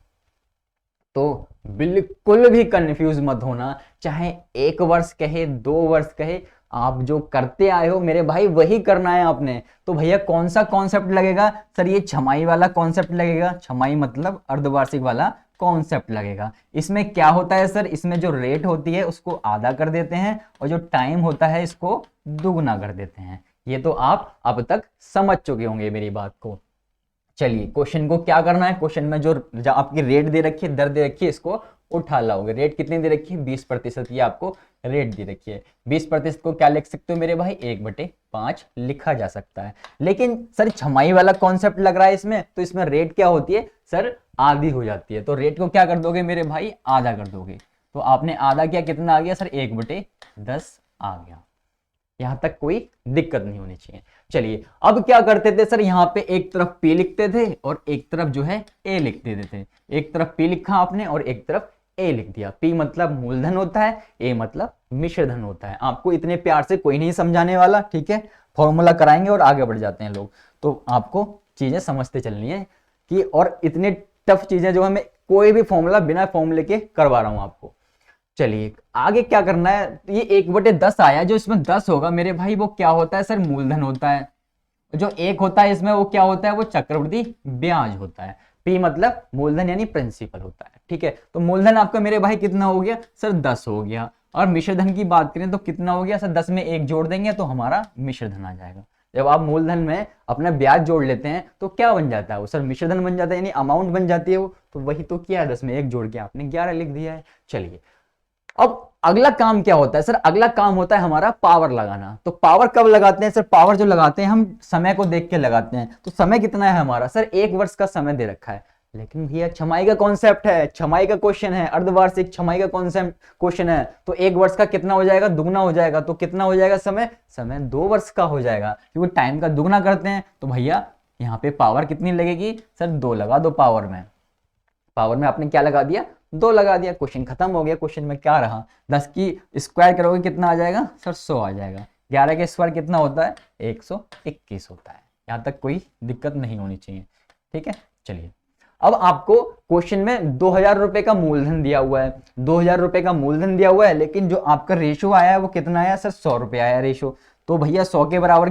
तो बिल्कुल भी कंफ्यूज मत होना, चाहे 1 वर्ष कहे 2 वर्ष कहे, आप जो करते आए हो मेरे भाई वही करना है आपने। तो भैया कौन सा कॉन्सेप्ट लगेगा सर? ये छमाही वाला कॉन्सेप्ट लगेगा। छमाही मतलब अर्धवार्षिक वाला कॉन्सेप्ट लगेगा। इसमें क्या होता है सर? इसमें जो रेट होती है उसको आधा कर देते हैं और जो टाइम होता है इसको दुगना कर देते हैं। ये तो आप अब तक समझ चुके होंगे मेरी बात को। चलिए क्वेश्चन को क्या करना है, क्वेश्चन में जो आपकी रेट दे रखी है, दर दे रखी है, इसको उठा लाओगे। रेट कितनी दे रखी है? 20%। ये आपको रेट दे रखी है। 20% को क्या लिख सकते हो मेरे भाई? 1/5 लिखा जा सकता है। लेकिन सर छमाही वाला कॉन्सेप्ट लग रहा है इसमें, तो इसमें रेट क्या होती है सर? आधी हो जाती है। तो रेट को क्या कर दोगे मेरे भाई? आधा कर दोगे। तो आपने आधा किया, कितना आ गया सर 1/10 आ गया। यहां तक कोई दिक्कत नहीं होनी चाहिए। चलिए अब क्या करते थे सर, यहाँ पे एक तरफ P लिखते थे और एक तरफ जो है A लिख देते थे। एक तरफ P लिखा आपने और एक तरफ A लिख दिया। P मतलब मूलधन होता है, A मतलब मिश्र धन होता है। आपको इतने प्यार से कोई नहीं समझाने वाला, ठीक है, फॉर्मूला कराएंगे और आगे बढ़ जाते हैं लोग। तो आपको चीजें समझते चलनी है कि, और इतने टफ चीजें जो है मैं कोई भी फॉर्मूला बिना फॉर्मूले के करवा रहा हूं आपको। चलिए आगे क्या करना है, ये 1/10 आया, जो इसमें 10 होगा मेरे भाई वो क्या होता है सर, मूलधन होता है। जो 1 होता है इसमें वो क्या होता है, वो चक्रवृद्धि ब्याज होता है। P मतलब मूलधन यानी प्रिंसिपल होता है, ठीक है। तो मूलधन आपका मेरे भाई कितना हो गया सर, 10 हो गया। और मिश्रधन की बात करें तो कितना हो गया सर, 10 में 1 जोड़ देंगे तो हमारा मिश्रधन आ जाएगा। जब आप मूलधन में अपना ब्याज जोड़ लेते हैं तो क्या बन जाता है वो सर, मिश्रधन बन जाता है, यानी अमाउंट बन जाती है वो। तो वही तो किया है, 10 में 1 जोड़ के आपने 11 लिख दिया है। चलिए अब अगला काम क्या होता है सर, अगला काम होता है हमारा पावर लगाना। तो पावर कब लगाते हैं सर, पावर जो लगाते हैं हम समय को देख के लगाते हैं। तो समय कितना है हमारा सर, 1 वर्ष का समय दे रखा है। लेकिन भैया छमाई का कॉन्सेप्ट है, छमाई का क्वेश्चन है, अर्धवार्षिक छमाई का कॉन्सेप्ट क्वेश्चन है। तो 1 वर्ष का कितना हो जाएगा, दुगना हो जाएगा। तो कितना हो जाएगा समय, समय 2 वर्ष का हो जाएगा, क्योंकि टाइम का दुगना करते हैं। तो भैया यहाँ पे पावर कितनी लगेगी सर, 2 लगा दो पावर में। पावर में आपने क्या लगा दिया, 2 लगा दिया। क्वेश्चन खत्म हो गया। क्वेश्चन में क्या रहा, 10 की स्क्वायर करोगे कितना आ जाएगा सर, 100 आ जाएगा। 11 के स्क्वायर कितना होता है, 121 होता है। यहाँ तक कोई दिक्कत नहीं होनी चाहिए, ठीक है। चलिए अब आपको क्वेश्चन में 2000 रुपए का मूलधन दिया हुआ है, 2000 रुपए का मूलधन दिया हुआ है, लेकिन जो आपका रेशो आया है वो कितना आया सर, 100 रुपए आया रेशो। तो भैया 100 के बराबर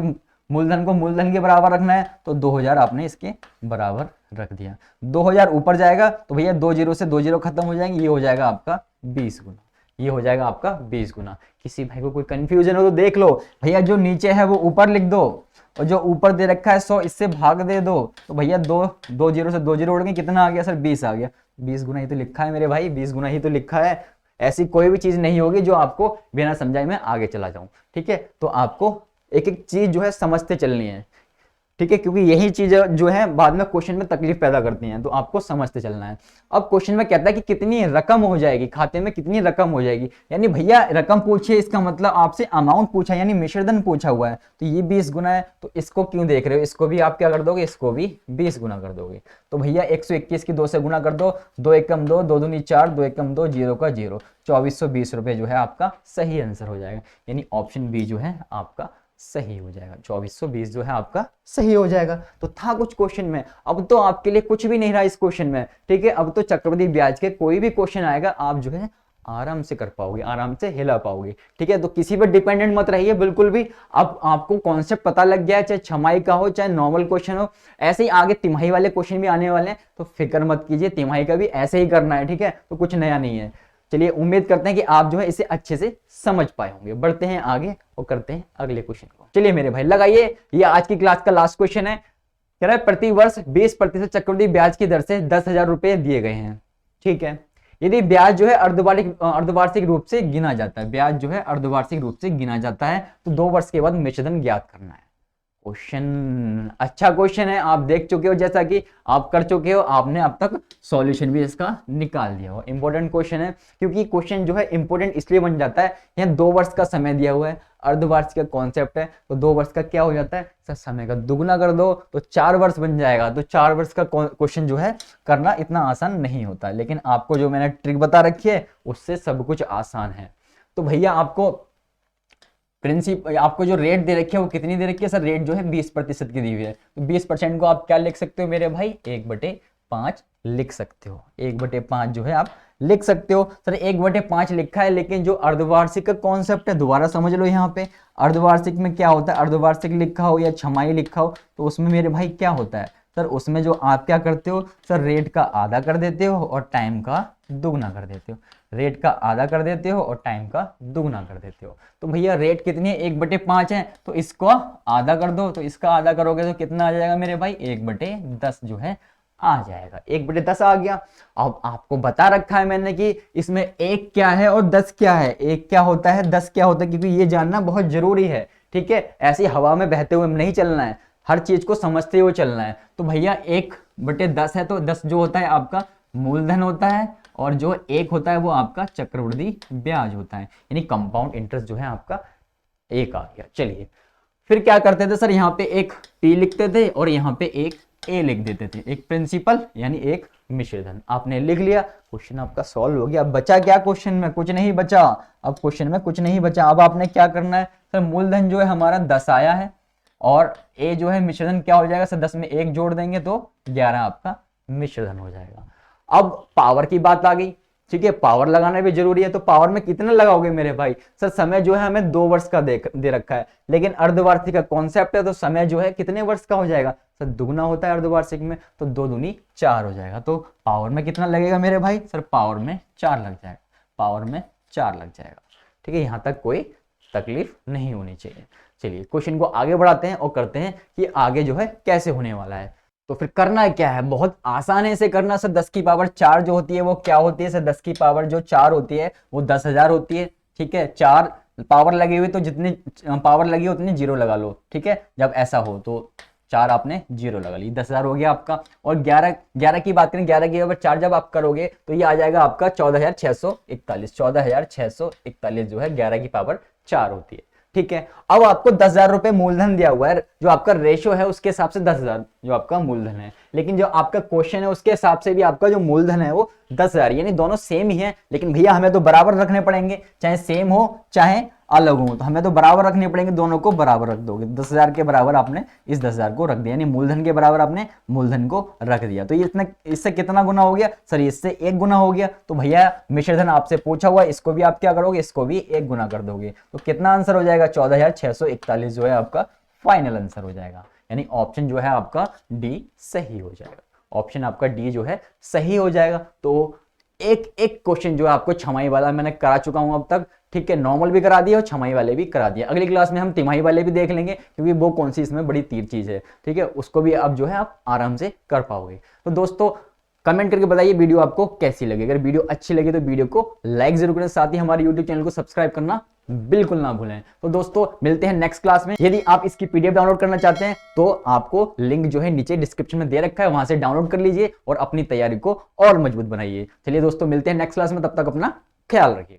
मूलधन को मूलधन के बराबर रखना है, तो 2000 आपने इसके बराबर रख दिया। 2000 ऊपर जाएगा तो भैया 2 जीरो से 2 जीरो खत्म हो जाएंगे, ये हो जाएगा आपका 20 गुना, ये हो जाएगा आपका 20 गुना। किसी भाई को कोई कंफ्यूजन हो तो देख लो भैया, जो नीचे है वो ऊपर लिख दो और जो ऊपर दे रखा है 100 इससे भाग दे दो। तो भैया 2 जीरो से 2 जीरो उड़ गए, कितना आ गया सर, 20 आ गया। 20 गुना ही तो लिखा है मेरे भाई, 20 गुना ही तो लिखा है। ऐसी कोई भी चीज नहीं होगी जो आपको बिना समझाए मैं आगे चला जाऊं, ठीक है। तो आपको एक एक चीज जो है समझते चलनी है, ठीक है, क्योंकि यही चीजें जो है बाद में क्वेश्चन में तकलीफ पैदा करती हैं। तो आपको समझते चलना है। अब क्वेश्चन में कहता है कि कितनी रकम हो जाएगी, खाते में कितनी रकम हो जाएगी, यानी भैया रकम पूछिए, इसका मतलब आपसे अमाउंट पूछा, यानी मिश्रधन पूछा हुआ है। तो ये 20 गुना है, तो इसको क्यों देख रहे हो, इसको भी आप क्या कर दोगे, इसको भी 20 गुना कर दोगे। तो भैया 121 की 2 से गुना कर दो, 2 एकम 2, 2 दूनी 4, 2 एकम 2, 0 का 0, 2420 रुपए जो है आपका सही आंसर हो जाएगा। यानी ऑप्शन बी जो है आपका सही हो जाएगा, 2420 जो है आपका सही हो जाएगा। तो था कुछ क्वेश्चन में, अब तो आपके लिए कुछ भी नहीं रहा इस क्वेश्चन में, ठीक है। अब तो चक्रवृद्धि ब्याज के कोई भी क्वेश्चन आएगा आप जो है आराम से कर पाओगे, आराम से हिला पाओगे, ठीक है। तो किसी पर डिपेंडेंट मत रहिए बिल्कुल भी। अब आपको कॉन्सेप्ट पता लग गया है, चाहे छमाई का हो चाहे नॉर्मल क्वेश्चन हो। ऐसे ही आगे तिमाही वाले क्वेश्चन भी आने वाले हैं, तो फिक्र मत कीजिए, तिमाही का भी ऐसे ही करना है, ठीक है। तो कुछ नया नहीं है। चलिए उम्मीद करते हैं कि आप जो है इसे अच्छे से समझ पाए होंगे। बढ़ते हैं आगे और करते हैं अगले क्वेश्चन को। चलिए मेरे भाई लगाइए, ये आज की क्लास का लास्ट क्वेश्चन है। कह रहा है प्रति वर्ष 20% चक्रवृद्धि ब्याज की दर से 10,000 रुपए दिए गए हैं, ठीक है। यदि ब्याज जो है अर्धवार्षिक रूप से गिना जाता है, ब्याज जो है अर्धवार्षिक रूप से गिना जाता है, तो 2 वर्ष के बाद मिश्रधन ज्ञात करना है। क्वेश्चन अच्छा क्वेश्चन है, आप देख चुके हो, जैसा कि आप कर चुके हो, आपने अब तक सॉल्यूशन भी इसका निकाल दिया हो। इंपॉर्टेंट क्वेश्चन है, क्योंकि क्वेश्चन जो है इंपॉर्टेंट इसलिए बन जाता है, यहाँ 2 वर्ष का समय दिया हुआ है, अर्धवार्षिक का कॉन्सेप्ट है, तो 2 वर्ष का क्या हो जाता है सर, समय का दुगना कर दो तो 4 वर्ष बन जाएगा। तो 4 वर्ष का क्वेश्चन जो है करना इतना आसान नहीं होता, लेकिन आपको जो मैंने ट्रिक बता रखी है उससे सब कुछ आसान है। तो भैया आपको आपको जो रेट दे रखी है वो कितनी दे रखी है सर, रेट जो है 20% की दी हुई है। तो 20% को आप क्या लिख सकते हो मेरे भाई, 1/5 लिख सकते हो। 1/5 जो है आप लिख सकते हो। सर 1/5 लिखा है, लेकिन जो अर्धवार्षिक का कॉन्सेप्ट है दोबारा समझ लो। यहाँ पे अर्धवार्षिक में क्या होता है, अर्धवार्षिक लिखा हो या छमाही लिखा हो, तो उसमें मेरे भाई क्या होता है सर, उसमें जो आप क्या करते हो सर, रेट का आधा कर देते हो और टाइम का दुगना कर देते हो। रेट का आधा कर देते हो और टाइम का दुगना कर देते हो। तो भैया रेट कितनी है, 1/5 है, तो इसको आधा कर दो, तो इसका आधा करोगे तो कितना आ जाएगा मेरे भाई, 1/10 जो है आ जाएगा। 1/10 आ गया। अब आपको बता रखा है मैंने कि इसमें 1 क्या है और 10 क्या है, 1 क्या होता है 10 क्या होता है, क्योंकि ये जानना बहुत जरूरी है, ठीक है। ऐसी हवा में बहते हुए नहीं चलना है, हर चीज को समझते हुए चलना है। तो भैया 1/10 है, तो 10 जो होता है आपका मूलधन होता है और जो 1 होता है वो आपका चक्रवृद्धि ब्याज होता है, यानी कंपाउंड इंटरेस्ट जो है आपका 1 आ गया। चलिए फिर क्या करते थे सर, यहाँ पे एक P लिखते थे और यहाँ पे एक A लिख देते थे, एक प्रिंसिपल यानी एक मिश्रधन। आपने लिख लिया, क्वेश्चन आपका सॉल्व हो गया। अब बचा क्या क्वेश्चन में? कुछ नहीं बचा। अब क्वेश्चन में कुछ नहीं बचा। अब आपने क्या करना है सर, मूलधन जो है हमारा 10 आया है और A जो है मिश्रधन क्या हो जाएगा सर, 10 में 1 जोड़ देंगे तो 11 आपका मिश्रधन हो जाएगा। अब पावर की बात आ गई, ठीक है, पावर लगाना भी जरूरी है। तो पावर में कितना लगाओगे मेरे भाई? सर समय जो है हमें 2 वर्ष का दे रखा है, लेकिन अर्धवार्षिक का कॉन्सेप्ट है तो समय जो है कितने वर्ष का हो जाएगा सर? दुगुना होता है अर्धवार्षिक में, तो 2 दूनी 4 हो जाएगा। तो पावर में कितना लगेगा मेरे भाई? सर पावर में 4 लग जाएगा, पावर में 4 लग जाएगा। ठीक है, यहाँ तक कोई तकलीफ नहीं होनी चाहिए। चलिए क्वेश्चन को आगे बढ़ाते हैं और करते हैं कि आगे जो है कैसे होने वाला है। तो फिर करना क्या है, बहुत आसान है इसे करना सर। 10 की पावर 4 जो होती है वो क्या होती है सर? 10 की पावर जो 4 होती है वो 10,000 होती है। ठीक है, 4 पावर लगी हुई तो जितनी पावर लगी है उतनी जीरो लगा लो। ठीक है, जब ऐसा हो तो 4 आपने जीरो लगा ली, 10,000 हो गया आपका। और 11 की बात करें, 11 की पावर 4 जब आप करोगे तो ये आ जाएगा आपका 14,641। 14,641 जो है 11 की पावर 4 होती है। ठीक है, अब आपको 10,000 रुपए मूलधन दिया हुआ है, जो आपका रेशो है उसके हिसाब से 10,000 जो आपका मूलधन है, लेकिन जो आपका क्वेश्चन है उसके हिसाब से भी आपका जो मूलधन है वो 10,000, यानी दोनों सेम ही है। लेकिन भैया हमें तो बराबर रखने पड़ेंगे, चाहे सेम हो चाहे अलग हो, तो हमें तो बराबर रखने पड़ेंगे, दोनों को बराबर रख दोगे। 10,000 के बराबर आपने इस 10,000 को रख दिया, यानी मूलधन के बराबर आपने मूलधन को रख दिया। तो ये इतना, इससे कितना गुना हो गया सर? इससे 1 गुना हो गया। तो भैया मिश्रधन आपसे पूछा हुआ, इसको भी आप क्या करोगे? इसको भी 1 गुना कर दोगे। तो कितना आंसर हो जाएगा? 14,641 जो है आपका फाइनल आंसर हो जाएगा, यानी ऑप्शन जो है आपका डी सही हो जाएगा। ऑप्शन आपका डी जो है सही हो जाएगा। तो एक एक क्वेश्चन जो है आपको छमाही वाला मैंने करा चुका हूं अब तक। ठीक है, नॉर्मल भी करा दिया और छमाही वाले भी करा दिया। अगली क्लास में हम तिमाही वाले भी देख लेंगे, क्योंकि वो कौन सी इसमें बड़ी तीर चीज है। ठीक है, उसको भी अब जो है आप आराम से कर पाओगे। तो दोस्तों कमेंट करके बताइए वीडियो आपको कैसी लगी। अगर वीडियो अच्छी लगी तो वीडियो को लाइक जरूर करें, साथ ही हमारे यूट्यूब चैनल को सब्सक्राइब करना बिल्कुल ना भूलें। तो दोस्तों मिलते हैं नेक्स्ट क्लास में। यदि आप इसकी पीडीएफ डाउनलोड करना चाहते हैं तो आपको लिंक जो है नीचे डिस्क्रिप्शन में दे रखा है, वहां से डाउनलोड कर लीजिए और अपनी तैयारी को और मजबूत बनाइए। चलिए दोस्तों मिलते हैं नेक्स्ट क्लास में, तब तक अपना ख्याल रखिए।